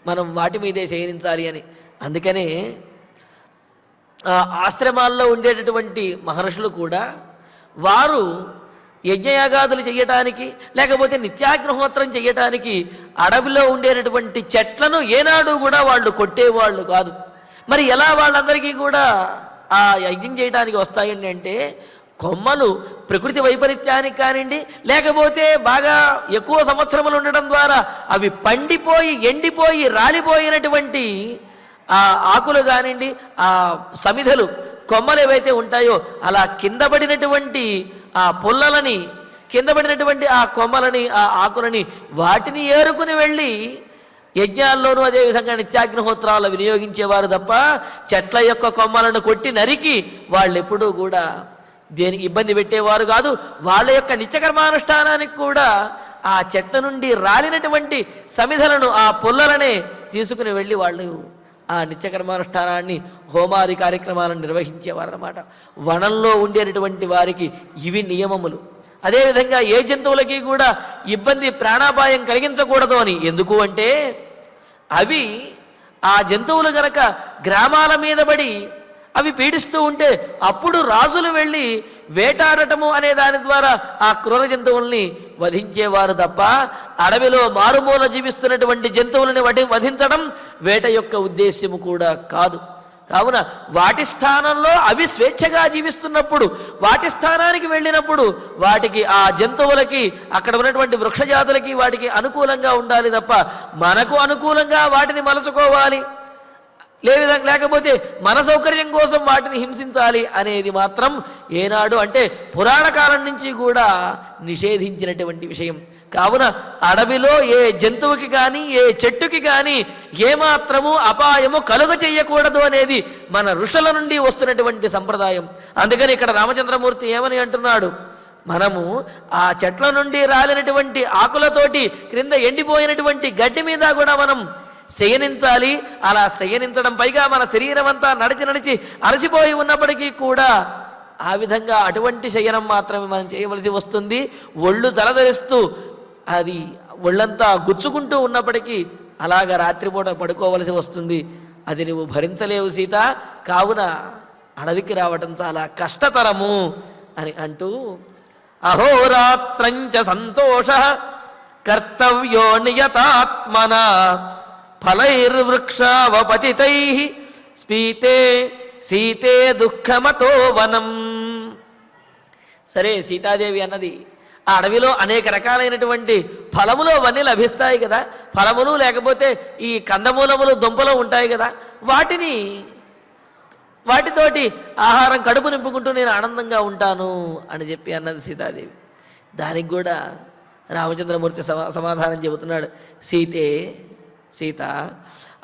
మనం వాటి మీదే శయనించాలి అని. అందుకనే ఆశ్రమాల్లో ఉండేటటువంటి మహర్షులు కూడా వారు యజ్ఞయాగాదులు చేయటానికి, లేకపోతే నిత్యాగ్నిహోత్రం చేయటానికి అడవిలో ఉండేటటువంటి చెట్లను ఏనాడు కూడా వాళ్ళు కొట్టేవాళ్ళు కాదు. మరి ఎలా వాళ్ళందరికీ కూడా ఆ యజ్ఞం చేయడానికి వస్తాయండి అంటే, కొమ్మలు ప్రకృతి వైపరీత్యానికి కానివ్వండి, లేకపోతే బాగా ఎక్కువ సంవత్సరములు ఉండడం ద్వారా అవి పండిపోయి ఎండిపోయి రాలిపోయినటువంటి ఆ ఆకులు కానివ్వండి, ఆ సమిధలు కొమ్మలు ఏవైతే ఉంటాయో అలా కింద పడినటువంటి ఆ పుల్లలని, కింద పడినటువంటి ఆ కొమ్మలని, ఆ ఆకులని వాటిని ఏరుకుని వెళ్ళి యజ్ఞాల్లోనూ అదేవిధంగా నిత్యాగ్నిహోత్రాలు వినియోగించేవారు తప్ప చెట్ల యొక్క కొమ్మలను కొట్టి నరికి వాళ్ళు ఎప్పుడూ కూడా దేనికి ఇబ్బంది పెట్టేవారు కాదు. వాళ్ళ యొక్క నిత్యకర్మానుష్ఠానానికి కూడా ఆ చెట్ల నుండి రాలినటువంటి సమిధలను, ఆ పుల్లలనే తీసుకుని వెళ్ళి వాళ్ళు ఆ నిత్యకర్మానుష్ఠానాన్ని, హోమాది కార్యక్రమాలను నిర్వహించేవారు అన్నమాట. వనంలో ఉండేటటువంటి వారికి ఇవి నియమములు. అదేవిధంగా ఏ జంతువులకి కూడా ఇబ్బంది, ప్రాణాపాయం కలిగించకూడదు అని. ఎందుకు అంటే అవి ఆ జంతువులు గనక గ్రామాల మీద పడి అవి పీడిస్తూ ఉంటే అప్పుడు రాజులు వెళ్ళి వేటాడటము అనే దాని ద్వారా ఆ క్రూర జంతువుల్ని వధించేవారు తప్ప అడవిలో మారుమూల జీవిస్తున్నటువంటి జంతువులని వధించడం వేట యొక్క ఉద్దేశ్యము కూడా కాదు. కావున వాటి స్థానంలో అవి స్వేచ్ఛగా జీవిస్తున్నప్పుడు, వాటి స్థానానికి వెళ్ళినప్పుడు వాటికి, ఆ జంతువులకి, అక్కడ ఉన్నటువంటి వృక్షజాతులకి వాటికి అనుకూలంగా ఉండాలి తప్ప మనకు అనుకూలంగా వాటిని మలుచుకోవాలి, లేకపోతే మన సౌకర్యం కోసం వాటిని హింసించాలి అనేది మాత్రం ఏనాడు అంటే పురాణ కాలం నుంచి కూడా నిషేధించినటువంటి విషయం. కావున అడవిలో ఏ జంతువుకి కానీ ఏ చెట్టుకి కానీ ఏమాత్రము అపాయము కలుగ చేయకూడదు అనేది మన ఋషుల నుండి వస్తున్నటువంటి సంప్రదాయం. అందుకని ఇక్కడ రామచంద్రమూర్తి ఏమని అంటున్నాడు, మనము ఆ చెట్ల నుండి రాలినటువంటి ఆకులతోటి క్రింద ఎండిపోయినటువంటి గడ్డి మీద కూడా మనం శయనించాలి. అలా శయనించడం, పైగా మన శరీరం అంతా నడిచి అలసిపోయి ఉన్నప్పటికీ కూడా ఆ విధంగా అటువంటి శయనం మాత్రమే మనం చేయవలసి వస్తుంది. ఒళ్ళు జలధరిస్తూ అది ఒళ్ళంతా గుచ్చుకుంటూ ఉన్నప్పటికీ అలాగా రాత్రిపూట పడుకోవలసి వస్తుంది. అది నువ్వు భరించలేవు సీత, కావున అడవికి రావటం చాలా కష్టతరము అని అంటూ, అహోరాత్రంచ సంతోష కర్తవ్యో నియతాత్మన ఫలైర్వృక్షావపతితై స్పీతే సీతే దుఃఖమతో వనం. సరే, సీతాదేవి అన్నది ఆ అడవిలో అనేక రకాలైనటువంటి ఫలములు అవన్నీ లభిస్తాయి కదా, ఫలములు లేకపోతే ఈ కందమూలములు, దుంపలు ఉంటాయి కదా, వాటితోటి ఆహారం కడుపు నింపుకుంటూ నేను ఆనందంగా ఉంటాను అని చెప్పి అన్నది సీతాదేవి. దానికి కూడా రామచంద్రమూర్తి సమాధానం చెబుతున్నాడు, సీత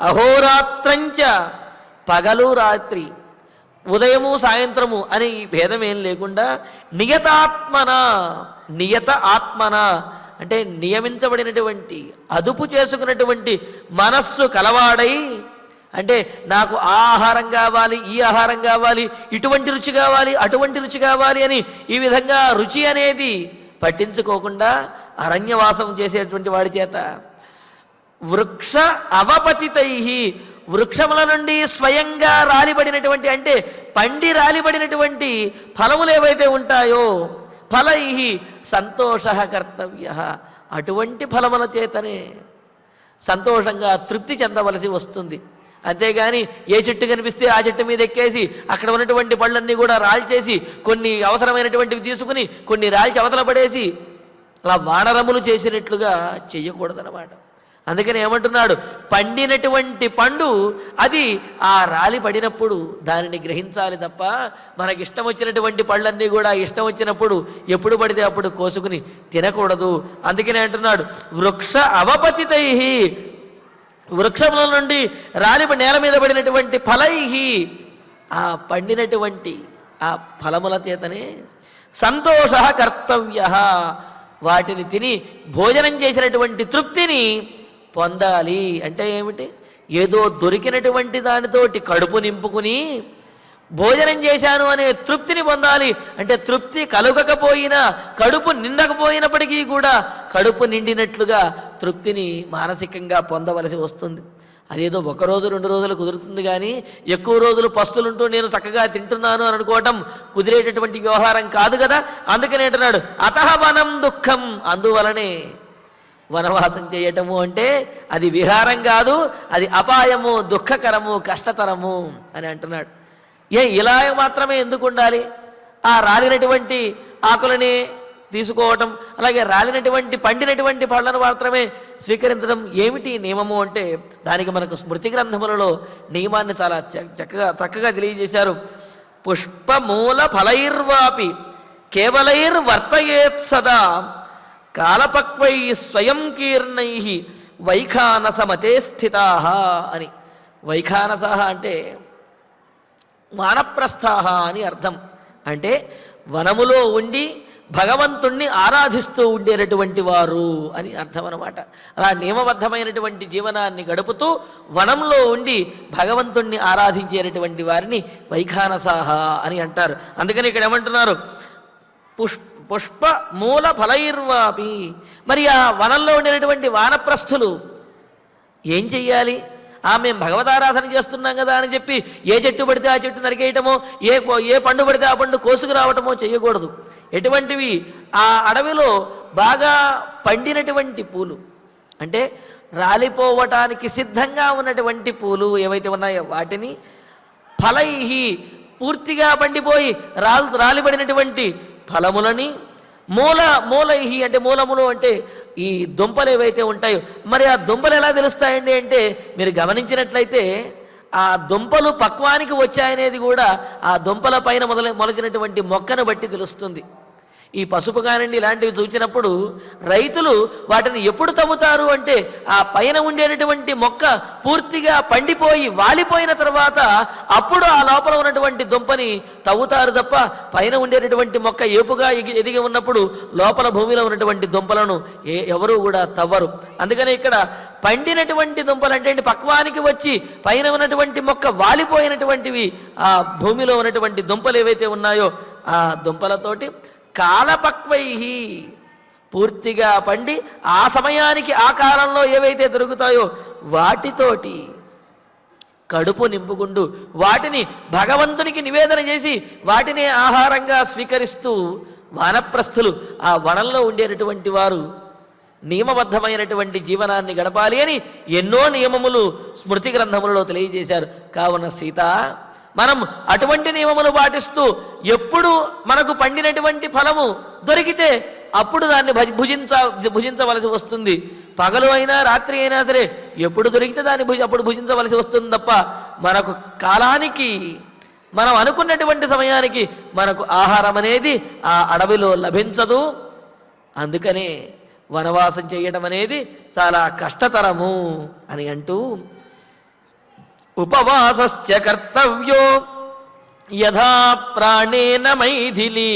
అహోరాత్రంచ, పగలు రాత్రి, ఉదయము సాయంత్రము అనే ఈ భేదం ఏం లేకుండా నియత ఆత్మన అంటే నియమించబడినటువంటి, అదుపు చేసుకున్నటువంటి మనస్సు కలవాడై, అంటే నాకు ఆ ఆహారం కావాలి, ఈ ఆహారం కావాలి, ఇటువంటి రుచి కావాలి, అటువంటి రుచి కావాలి అని ఈ విధంగా రుచి అనేది పట్టించుకోకుండా అరణ్యవాసం చేసేటువంటి వాడి చేత వృక్ష అవపతితై, వృక్షముల నుండి స్వయంగా రాలిబడినటువంటి, అంటే పండి రాలిబడినటువంటి ఫలములు ఏవైతే ఉంటాయో ఫలై సంతోష కర్తవ్య. అటువంటి ఫలముల చేతనే సంతోషంగా తృప్తి చెందవలసి వస్తుంది. అంతేగాని ఏ చెట్టు కనిపిస్తే ఆ చెట్టు మీద ఎక్కేసి అక్కడ ఉన్నటువంటి పళ్ళన్నీ కూడా రాల్చేసి కొన్ని అవసరమైనటువంటివి తీసుకుని కొన్ని రాల్చి అవతల పడేసి అలా వానరములు చేసినట్లుగా చెయ్యకూడదన్నమాట. అందుకని ఏమంటున్నాడు, పండినటువంటి పండు అది ఆ రాలి పడినప్పుడు దానిని గ్రహించాలి తప్ప మనకిష్టం వచ్చినటువంటి పళ్ళన్నీ కూడా ఇష్టం వచ్చినప్పుడు ఎప్పుడు పడితే అప్పుడు కోసుకుని తినకూడదు. అందుకనే అంటున్నాడు వృక్ష అవపతితై, వృక్షముల నుండి రాలి నేల మీద పడినటువంటి ఫలై, ఆ పండినటువంటి ఆ ఫలముల చేతనే సంతోష కర్తవ్య, వాటిని తిని భోజనం చేసినటువంటి తృప్తిని పొందాలి. అంటే ఏమిటి, ఏదో దొరికినటువంటి దానితోటి కడుపు నింపుకుని భోజనం చేశాను అనే తృప్తిని పొందాలి. అంటే తృప్తి కలుగకపోయినా కడుపు నిండకపోయినప్పటికీ కూడా కడుపు నిండినట్లుగా తృప్తిని మానసికంగా పొందవలసి వస్తుంది. అదేదో ఒక రోజు 2 రోజులు కుదురుతుంది, కానీ ఎక్కువ రోజులు పస్తులుంటూ నేను చక్కగా తింటున్నాను అని అనుకోవటం కుదిరేటటువంటి వ్యవహారం కాదు కదా. అందుకని అంటున్నాడు అతః వనం దుఃఖం, అందువలనే వనవాసం చేయటము అంటే అది విహారం కాదు, అది అపాయము, దుఃఖకరము, కష్టతరము అని అంటున్నాడు. ఇలా మాత్రమే ఎందుకు ఉండాలి? ఆ రాలినటువంటి ఆకులని తీసుకోవటం, అలాగే రాలినటువంటి పండినటువంటి పళ్ళను మాత్రమే స్వీకరించడం ఏమిటి నియమము అంటే దానికి మనకు స్మృతి గ్రంథములలో నియమాన్ని చాలా చక్కగా తెలియజేశారు. పుష్పమూల ఫలైర్వాపి కేవలైర్వర్తయేత్ సదా కాలపక్వై స్వయం కీర్ణై వైఖానసమతే స్థితా అని. వైఖానస అంటే వానప్రస్థాహ అని అర్థం. అంటే వనములో ఉండి భగవంతుణ్ణి ఆరాధిస్తూ ఉండేటటువంటి వారు అని అర్థం అన్నమాట. అలా నియమబద్ధమైనటువంటి జీవనాన్ని గడుపుతూ వనంలో ఉండి భగవంతుణ్ణి ఆరాధించేటటువంటి వారిని వైఖానసాహ అని అంటారు. అందుకని ఇక్కడ ఏమంటున్నారు, పుష్ప మూల ఫలైర్వాపి. మరి ఆ వనంలో ఉండేటటువంటి వానప్రస్థులు ఏం చెయ్యాలి? మేము భగవతారాధన చేస్తున్నాం కదా అని చెప్పి ఏ చెట్టు పడితే ఆ చెట్టు నరికేయటమో, ఏ పండు పడితే ఆ పండు కోసుకురావటమో చేయకూడదు. ఎటువంటివి? ఆ అడవిలో బాగా పండినటువంటి పూలు, అంటే రాలిపోవటానికి సిద్ధంగా ఉన్నటువంటి పూలు ఏవైతే ఉన్నాయో వాటిని, ఫలై పూర్తిగా పండిపోయి రాలిపడినటువంటి ఫలములని, మూలై అంటే మూలములు అంటే ఈ దుంపలు ఏవైతే ఉంటాయో, మరి ఆ దుంపలు ఎలా తెలుస్తాయండి అంటే మీరు గమనించినట్లయితే ఆ దుంపలు పక్వానికి వచ్చాయనేది కూడా ఆ దుంపల పైన మొలచినటువంటి మొక్కను బట్టి తెలుస్తుంది. ఈ పసుపు కానివ్వండి ఇలాంటివి చూసినప్పుడు రైతులు వాటిని ఎప్పుడు తవ్వుతారు అంటే ఆ పైన ఉండేటటువంటి మొక్క పూర్తిగా పండిపోయి వాలిపోయిన తర్వాత అప్పుడు ఆ లోపల ఉన్నటువంటి దుంపని తవ్వుతారు తప్ప పైన ఉండేటటువంటి మొక్క ఏపుగా ఎదిగి ఉన్నప్పుడు లోపల భూమిలో ఉన్నటువంటి దుంపలను ఎవరు కూడా తవ్వరు. అందుకని ఇక్కడ పండినటువంటి దుంపలు అంటే పక్వానికి వచ్చి పైన ఉన్నటువంటి మొక్క వాలిపోయినటువంటివి ఆ భూమిలో ఉన్నటువంటి దుంపలు ఏవైతే ఉన్నాయో ఆ దుంపలతోటి కాలపక్వై పూర్తిగా పండి ఆ సమయానికి ఆ కాలంలో ఏవైతే దొరుకుతాయో వాటితోటి కడుపు నింపుకుంటూ వాటిని భగవంతునికి నివేదన చేసి వాటినే ఆహారంగా స్వీకరిస్తూ వానప్రస్థులు ఆ వనంలో ఉండేటటువంటి వారు నియమబద్ధమైనటువంటి జీవనాన్ని గడపాలి అని ఎన్నో నియమములు స్మృతి గ్రంథములలో తెలియజేశారు. కావున సీత, మనం అటువంటి నియమములు పాటిస్తూ ఎప్పుడు మనకు పండినటువంటి ఫలము దొరికితే అప్పుడు దాన్ని భుజించవలసి వస్తుంది. పగలు అయినా రాత్రి అయినా సరే ఎప్పుడు దొరికితే దాన్ని అప్పుడు భుజించవలసి వస్తుంది తప్ప మనకు కాలానికి మనం అనుకున్నటువంటి సమయానికి మనకు ఆహారం అనేది ఆ అడవిలో లభించదు. అందుకనే వనవాసం చేయడం అనేది చాలా కష్టతరము అని అంటూ ఉపవాసశ్చ కర్తవ్యో యథా ప్రాణేన మైథిలి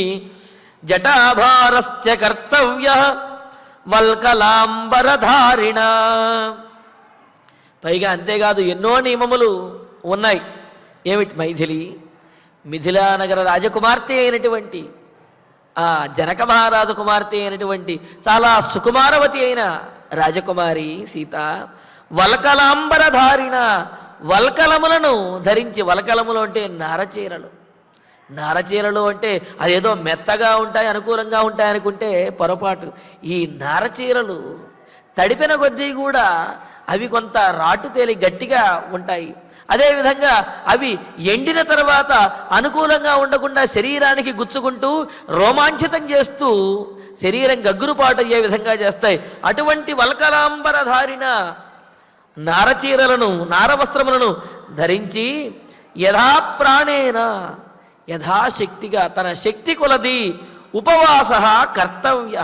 జటాభారశ్చ కర్తవ్యః వల్కలాంబరధారిణ. పైగా అంతేకాదు ఎన్నో నియమములు ఉన్నాయి. ఏమిటి? మైథిలి, మిథిలా నగర రాజకుమార్తె అయినటువంటి ఆ జనక మహారాజు కుమార్తె అయినటువంటి చాలా సుకుమారవతి అయిన రాజకుమారి సీత, వల్కలాంబరధారిణ, వల్కలములను ధరించి, వల్కలములు అంటే నారచీరలు, నారచీరలు అంటే అదేదో మెత్తగా ఉంటాయి, అనుకూలంగా ఉంటాయి అనుకుంటే పొరపాటు. ఈ నారచీరలు తడిపిన కొద్దీ కూడా అవి కొంత రాటు తేలి గట్టిగా ఉంటాయి. అదేవిధంగా అవి ఎండిన తర్వాత అనుకూలంగా ఉండకుండా శరీరానికి గుచ్చుకుంటూ రోమాంచితం చేస్తూ శరీరం గగ్గురుపాటు అయ్యే విధంగా చేస్తాయి. అటువంటి వల్కలాంబరధారిన నారచీరలను, నారవస్త్రములను ధరించి యథాప్రాణేన, యథాశక్తిగా తన శక్తి కొలది ఉపవాస కర్తవ్య,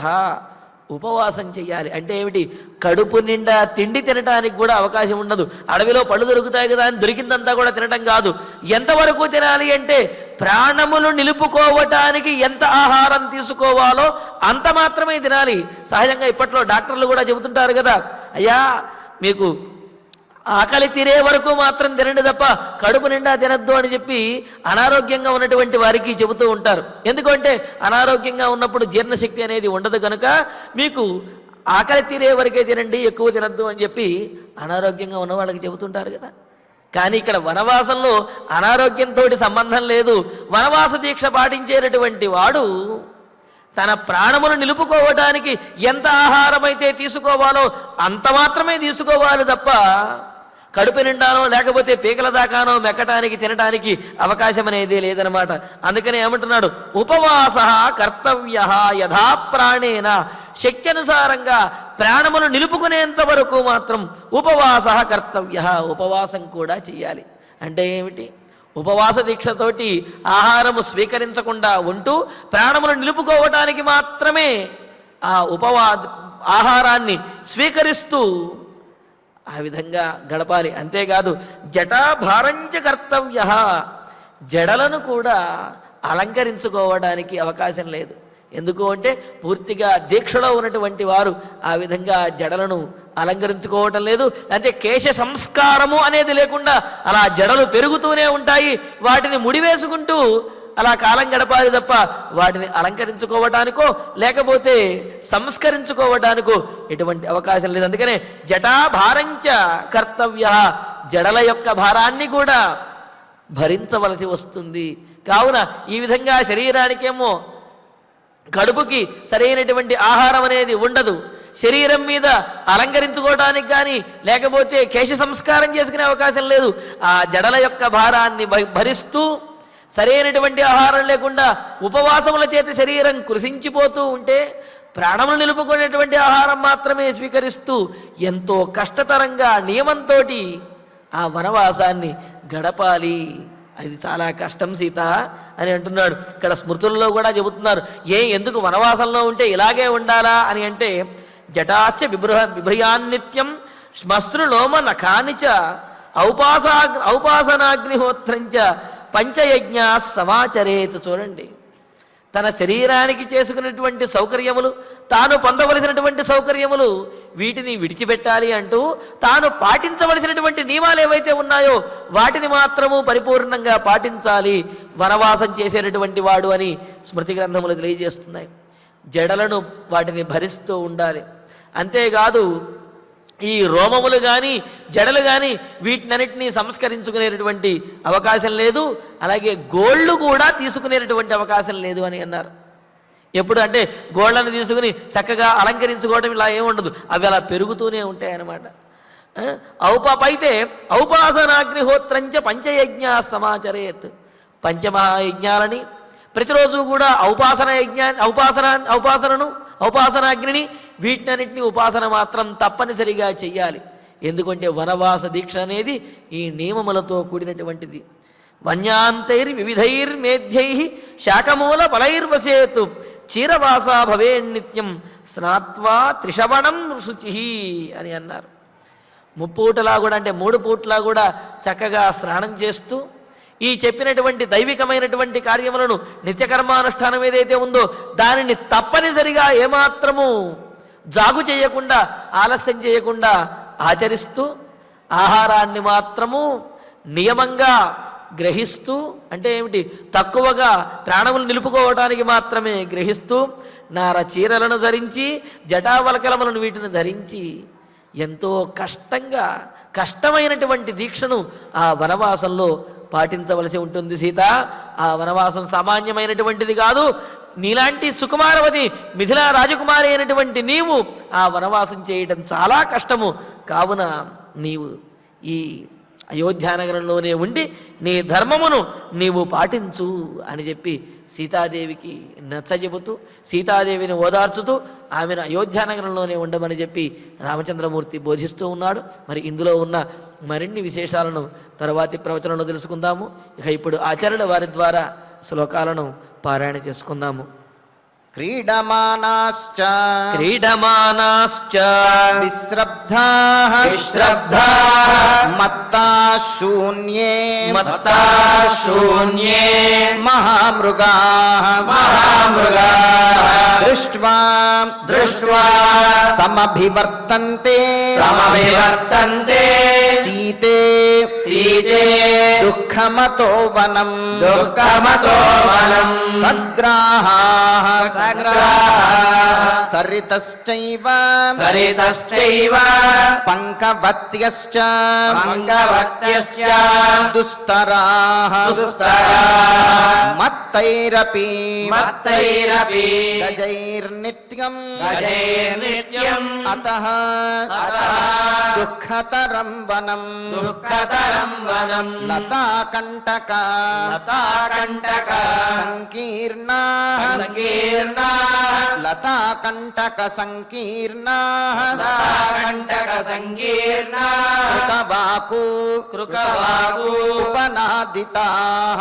ఉపవాసం చెయ్యాలి. అంటే ఏమిటి? కడుపు నిండా తిండి తినడానికి కూడా అవకాశం ఉండదు. అడవిలో పళ్ళు దొరుకుతాయి కదా అని దొరికిందంతా కూడా తినటం కాదు. ఎంతవరకు తినాలి అంటే ప్రాణములు నిలుపుకోవటానికి ఎంత ఆహారం తీసుకోవాలో అంత మాత్రమే తినాలి. సహజంగా ఇప్పట్లో డాక్టర్లు కూడా చెబుతుంటారు కదా, అయ్యా మీకు ఆకలి తీరే వరకు మాత్రం తినండి తప్ప కడుపు నిండా తినద్దు అని చెప్పి అనారోగ్యంగా ఉన్నటువంటి వారికి చెబుతూ ఉంటారు. ఎందుకంటే అనారోగ్యంగా ఉన్నప్పుడు జీర్ణశక్తి అనేది ఉండదు కనుక మీకు ఆకలి తీరే వరకే తినండి, ఎక్కువ తినద్దు అని చెప్పి అనారోగ్యంగా ఉన్న వాళ్ళకి చెబుతుంటారు కదా. కానీ ఇక్కడ వనవాసంలో అనారోగ్యంతో సంబంధం లేదు. వనవాస దీక్ష పాటించేటటువంటి వాడు తన ప్రాణమును నిలుపుకోవడానికి ఎంత ఆహారం అయితే తీసుకోవాలో అంత మాత్రమే తీసుకోవాలి తప్ప కడుపు నిండానో లేకపోతే పీకల దాకానో మెక్కటానికి తినటానికి అవకాశం అనేది లేదనమాట. అందుకని ఏమంటున్నాడు? ఉపవాస కర్తవ్య యథా ప్రాణేన, శక్తి అనుసారంగా ప్రాణమును నిలుపుకునేంత వరకు మాత్రం ఉపవాస కర్తవ్య, ఉపవాసం కూడా చెయ్యాలి. అంటే ఏమిటి? ఉపవాస దీక్షతోటి ఆహారము స్వీకరించకుండా ఉంటూ ప్రాణమును నిలుపుకోవటానికి మాత్రమే ఆ ఆహారాన్ని స్వీకరిస్తూ ఆ విధంగా గడపాలి. అంతేకాదు జటాభారంచ కర్తవ్య, జడలను కూడా అలంకరించుకోవడానికి అవకాశం లేదు. ఎందుకు అంటే పూర్తిగా దీక్షలో ఉన్నటువంటి వారు ఆ విధంగా జడలను అలంకరించుకోవటం లేదు. అంటే కేశ సంస్కారము అనేది లేకుండా అలా జడలు పెరుగుతూనే ఉంటాయి. వాటిని ముడివేసుకుంటూ అలా కాలం గడపాలి తప్ప వాటిని అలంకరించుకోవటానికో లేకపోతే సంస్కరించుకోవటానికో ఎటువంటి అవకాశం లేదు. అందుకనే జటాభారంచ కర్తవ్య, జడల యొక్క భారాన్ని కూడా భరించవలసి వస్తుంది. కావున ఈ విధంగా శరీరానికేమో కడుపుకి సరైనటువంటి ఆహారం అనేది ఉండదు. శరీరం మీద అలంకరించుకోవడానికి కానీ లేకపోతే కేశ సంస్కారం చేసుకునే అవకాశం లేదు. ఆ జడల యొక్క భారాన్ని భరిస్తూ సరైనటువంటి ఆహారం లేకుండా ఉపవాసముల చేత శరీరం కృషించిపోతూ ఉంటే ప్రాణములు నిలుపుకునేటువంటి ఆహారం మాత్రమే స్వీకరిస్తూ ఎంతో కష్టతరంగా నియమంతో ఆ వనవాసాన్ని గడపాలి. అది చాలా కష్టం సీత అని అంటున్నాడు. ఇక్కడ స్మృతుల్లో కూడా చెబుతున్నారు, ఎందుకు వనవాసంలో ఉంటే ఇలాగే ఉండాలా అని అంటే జటాచ బిభ్రయాన్నిత్యం శ్మశ్రులోమ నఖానిచ ఔపాసనాగ్నిహోత్రంచ పంచయజ్ఞ సమాచరేతు. చూడండి, తన శరీరానికి చేసుకున్నటువంటి సౌకర్యములు, తాను పొందవలసినటువంటి సౌకర్యములు వీటిని విడిచిపెట్టాలి అంటూ తాను పాటించవలసినటువంటి నియమాలు ఏవైతే ఉన్నాయో వాటిని మాత్రము పరిపూర్ణంగా పాటించాలి వనవాసం చేసేటటువంటి వాడు అని స్మృతి గ్రంథములు తెలియజేస్తున్నాయి. జడలను వాటిని భరిస్తూ ఉండాలి. అంతేకాదు ఈ రోమములు కానీ జడలు కానీ వీటినన్నిటినీ సంస్కరించుకునేటటువంటి అవకాశం లేదు. అలాగే గోళ్ళు కూడా తీసుకునేటటువంటి అవకాశం లేదు అని అన్నారు. ఎప్పుడు అంటే గోళ్ళను తీసుకుని చక్కగా అలంకరించుకోవడం ఇలా ఏముండదు, అవి అలా పెరుగుతూనే ఉంటాయి అన్నమాట. అయితే ఔపాసనాగ్నిహోత్రంచ పంచయజ్ఞ సమాచరేత్, పంచమహాయజ్ఞాలని ప్రతిరోజు కూడా ఔపాసనాగ్నిని వీటినన్నింటినీ ఉపాసన మాత్రం తప్పనిసరిగా చెయ్యాలి. ఎందుకంటే వనవాస దీక్ష అనేది ఈ నియమములతో కూడినటువంటిది. వన్యాంతైర్వివిధైర్మేధ్యై శాకమూల ఫలైర్వసేతు చీరవాస భవేన్నిత్యం స్నాత్వా త్రిశవణం శుచి అని అన్నారు. ముప్పూటలా కూడా అంటే 3 పూట్లా కూడా చక్కగా స్నానం చేస్తూ ఈ చెప్పినటువంటి దైవికమైనటువంటి కార్యములను నిత్యకర్మానుష్ఠానం ఏదైతే ఉందో దానిని తప్పనిసరిగా ఏమాత్రము జాగు చేయకుండా ఆలస్యం చేయకుండా ఆచరిస్తూ ఆహారాన్ని మాత్రము నియమంగా గ్రహిస్తూ, అంటే ఏమిటి, తక్కువగా ప్రాణములు నిలుపుకోవడానికి మాత్రమే గ్రహిస్తూ నార చీరలను ధరించి జటావలకలములను వీటిని ధరించి ఎంతో కష్టమైనటువంటి దీక్షను ఆ వనవాసంలో పాటించవలసి ఉంటుంది సీత. ఆ వనవాసం సామాన్యమైనటువంటిది కాదు. నీలాంటి సుకుమారవతి మిథిలా రాజకుమారి అయినటువంటి నీవు ఆ వనవాసం చేయడం చాలా కష్టము. కావున నీవు ఈ అయోధ్యానగరంలోనే ఉండి నీ ధర్మమును నీవు పాటించు అని చెప్పి సీతాదేవికి నచ్చజెబుతూ, సీతాదేవిని ఓదార్చుతూ ఆమెను అయోధ్యానగరంలోనే ఉండమని చెప్పి రామచంద్రమూర్తి బోధిస్తూ ఉన్నాడు. మరి ఇందులో ఉన్న మరిన్ని విశేషాలను తర్వాతి ప్రవచనంలో తెలుసుకుందాము. ఇక ఇప్పుడు ఆచార్యుల వారి ద్వారా శ్లోకాలను పారాయణ చేసుకుందాము. క్రీడమానాశ్చ క్రీడమానాశ్చ విశ్రబ్ధాః మత్తా శూన్యే మహామృగాః దృష్ట్వా సమభివర్తంతే సీతే దుఃఖమతో వనం సగ్రాహాః సరితశ్చైవ పంకవత్యశ్చ దుస్తరాః మత్తైరపి గజైర్నిత్యం అతః దుఃఖతరం వనం లతాకంటక సంకీర్ణాః లతాకంటక సంకీర్ణాః కృకవాకు ఉపనాదితాః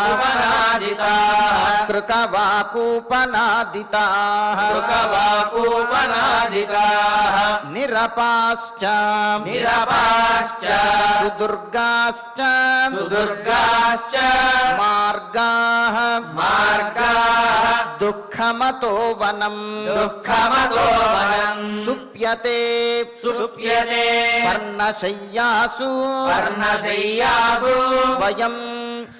నిరపాశ్చ సుదుర్గాశ్చ మార్గాః దుఃఖమతో వనం సుప్యతే పర్ణశయ్యాసు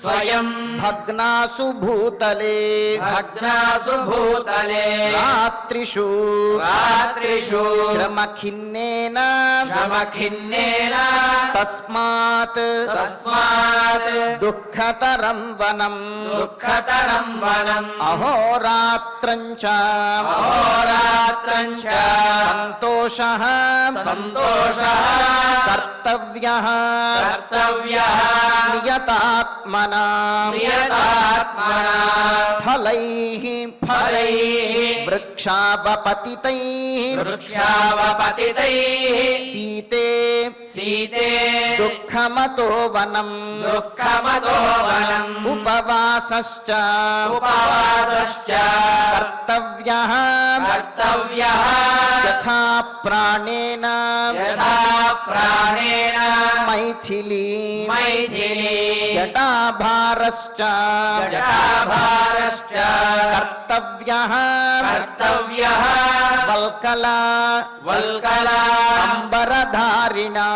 స్వయం భగ్నాసు భూతలే రాత్రిషు శ్రమఖిన్నేన తస్మాత్ దుఃఖతరం వనం అహోరాత్రం చ సంతోషః కర్తవ్యః నియతాత్మనా ఫలైః వృక్షావపతితైః సీతే దుఃఖమతో వనం ఉపవాసశ్చ కర్తవ్యః యథా ప్రాణేన మైథిలీ జటాభారశ్చ కర్తవ్యః వల్కలా అంబరధారిణా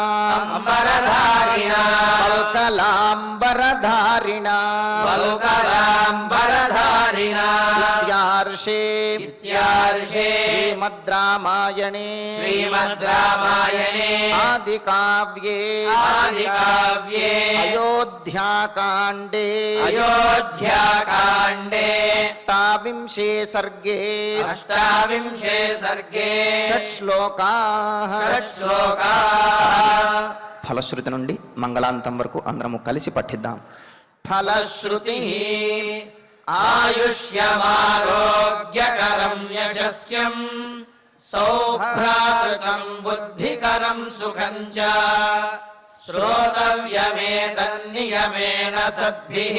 ఇత్యార్షే శ్రీమద్ రామాయణే ఆదికావ్యే అయోధ్యాకాండే అష్టావింశే సర్గే షట్ శ్లోకాః ఫలశ్రుతి నుండి మంగళాంతం వరకు అందరము కలిసి పఠిద్దాం. ఫలశ్రుతి ఆయుష్యమారోగ్యకరం యశస్యం సౌభ్రాతృకం బుద్ధికరం సుఖం చ శ్రోతవ్యమేతన్నియమేన సద్భిః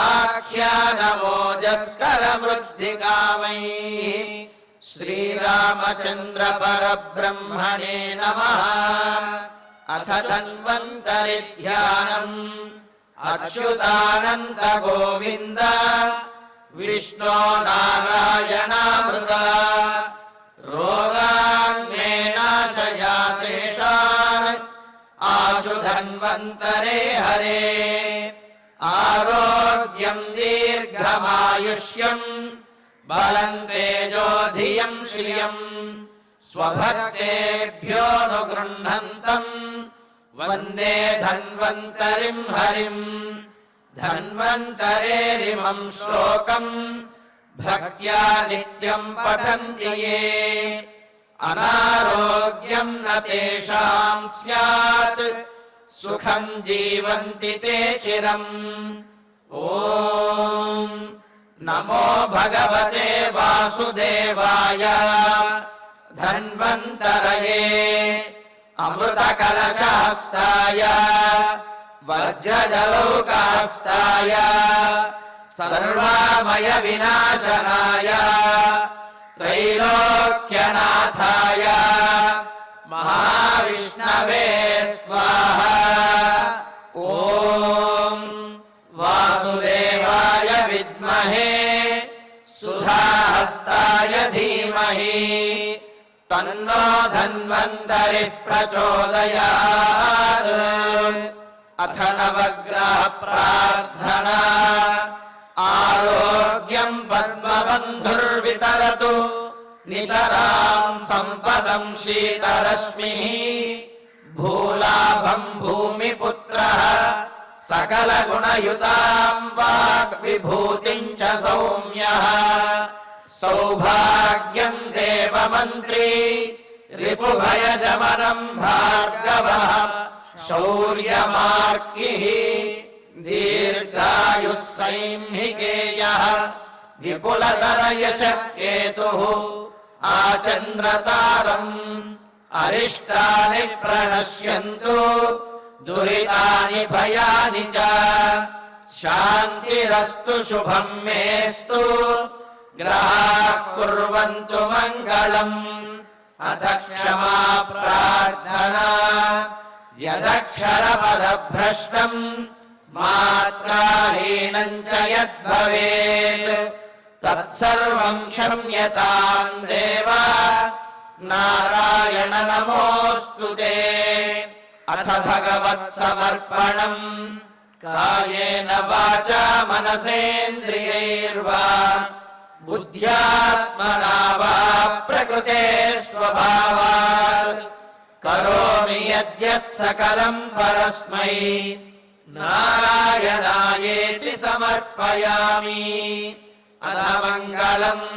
ఆఖ్యానమోజస్కరమృద్ధికామైః శ్రీరామచంద్ర పరబ్రహ్మణే నమః. అథ ధన్వంతరి ధ్యానం అచ్యుతానంత గోవింద విష్ణో నారాయణామృత రోగాన్మే నాశయాశేషాన్ ఆశు ధన్వంతరే హరే. ఆరోగ్యం దీర్ఘమాయుష్యం బలం తేజోధియం శ్రియం స్వభక్తేభ్యోనుగృహంతం वन्दे धन्वन्तरिं हरिम् धन्वन्तरेरिमं श्लोकम् भक्त्या नित्यं पठन्ति ये अनारोग्यं न तेषां स्यात् सुखं जीवन्ति ते चिरम् ॐ नमो भगवते वासुदेवाय धन्वन्तरये अमृतकलशहस्ताय वज्रजलौकास्ताय सर्वामय विनाशनाय त्रैलोक्यनाथाय महाविष्णवे स्वाहा ॐ वासुदेवाय विद्महे सुधाहस्ताय धीमहि तन्नो धन्वन्तरिः प्रचोदयात् अथ नवग्रह प्रार्थना आरोग्यं पद्मबन्धुर्वितरतु नितरां सम्पदं शीतरश्मिः भूलाभं भूमिपुत्रः सकलगुणयुतां वाग्विभूतिं च सौम्यः सौभाग्यं देवमन्त्री रिपुभयशमनं भार्गवः शौर्यमार्गिः दीर्घायुः संहिकेयः विपुलतरयशः केतुः आचन्द्रतारम् अरिष्टानि प्रणश्यन्तु दुरितानि भयानि च शान्तिरस्तु शुभं मेस्तु ग्रहाः कुर्वन्तु मङ्गलम् अथ क्षमा प्रार्थना यदक्षरपदभ्रष्टम् मात्राहीनं च यद्भवेत् तत्सर्वं क्षम्यतां देव नारायण नमोऽस्तु ते अथ भगवत्समर्पणम् कायेन वाचा मनसेन्द्रियैर्वा बुद्ध्यात्मना वा प्रकृते स्वभावात् करोमि यद्यत् सकलं परस्मै नारायणायेति समर्पयामि अथ मङ्गलम्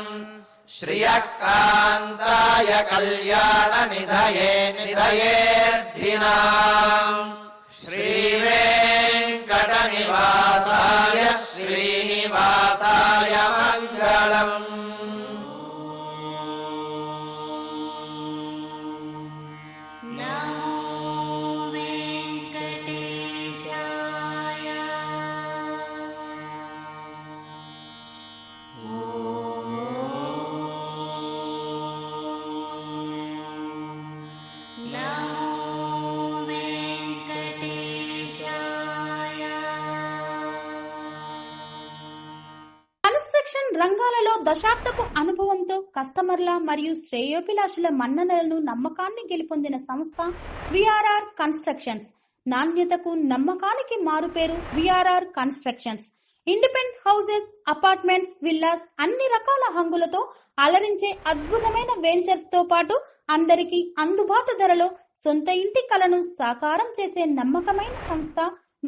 श्रियः कान्ताय कल्याणनिधये निधयेऽर्थिनाम् श्रीवेङ्कटनिवासाय श्रीनिवासाय मङ्गलम् రంగాలలో దశాబ్దపు అనుభవంతో కస్టమర్ల మరియు శ్రేయోభిలాషుల మన్ననలను నమ్మకాన్ని గెలుపొందిన సంస్థ విఆర్ఆర్ కన్స్ట్రక్షన్స్. నాణ్యతకు నమ్మకానికి మారుపేరు VRR constructions. Independent houses, apartments, villas అన్ని రకాల హంగులతో అలరించే అద్భుతమైన వెంచర్స్ తో పాటు అందరికీ అందుబాటు ధరలో సొంత ఇంటి కలను సాకారం చేసే నమ్మకమైన సంస్థ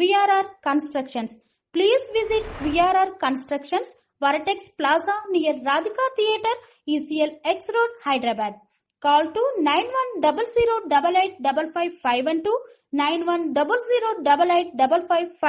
VRR constructions. Please visit VRR constructions, Varatex Plaza near Radhika Theatre, ECL X Road, Hyderabad. Call to 9100885551 91008855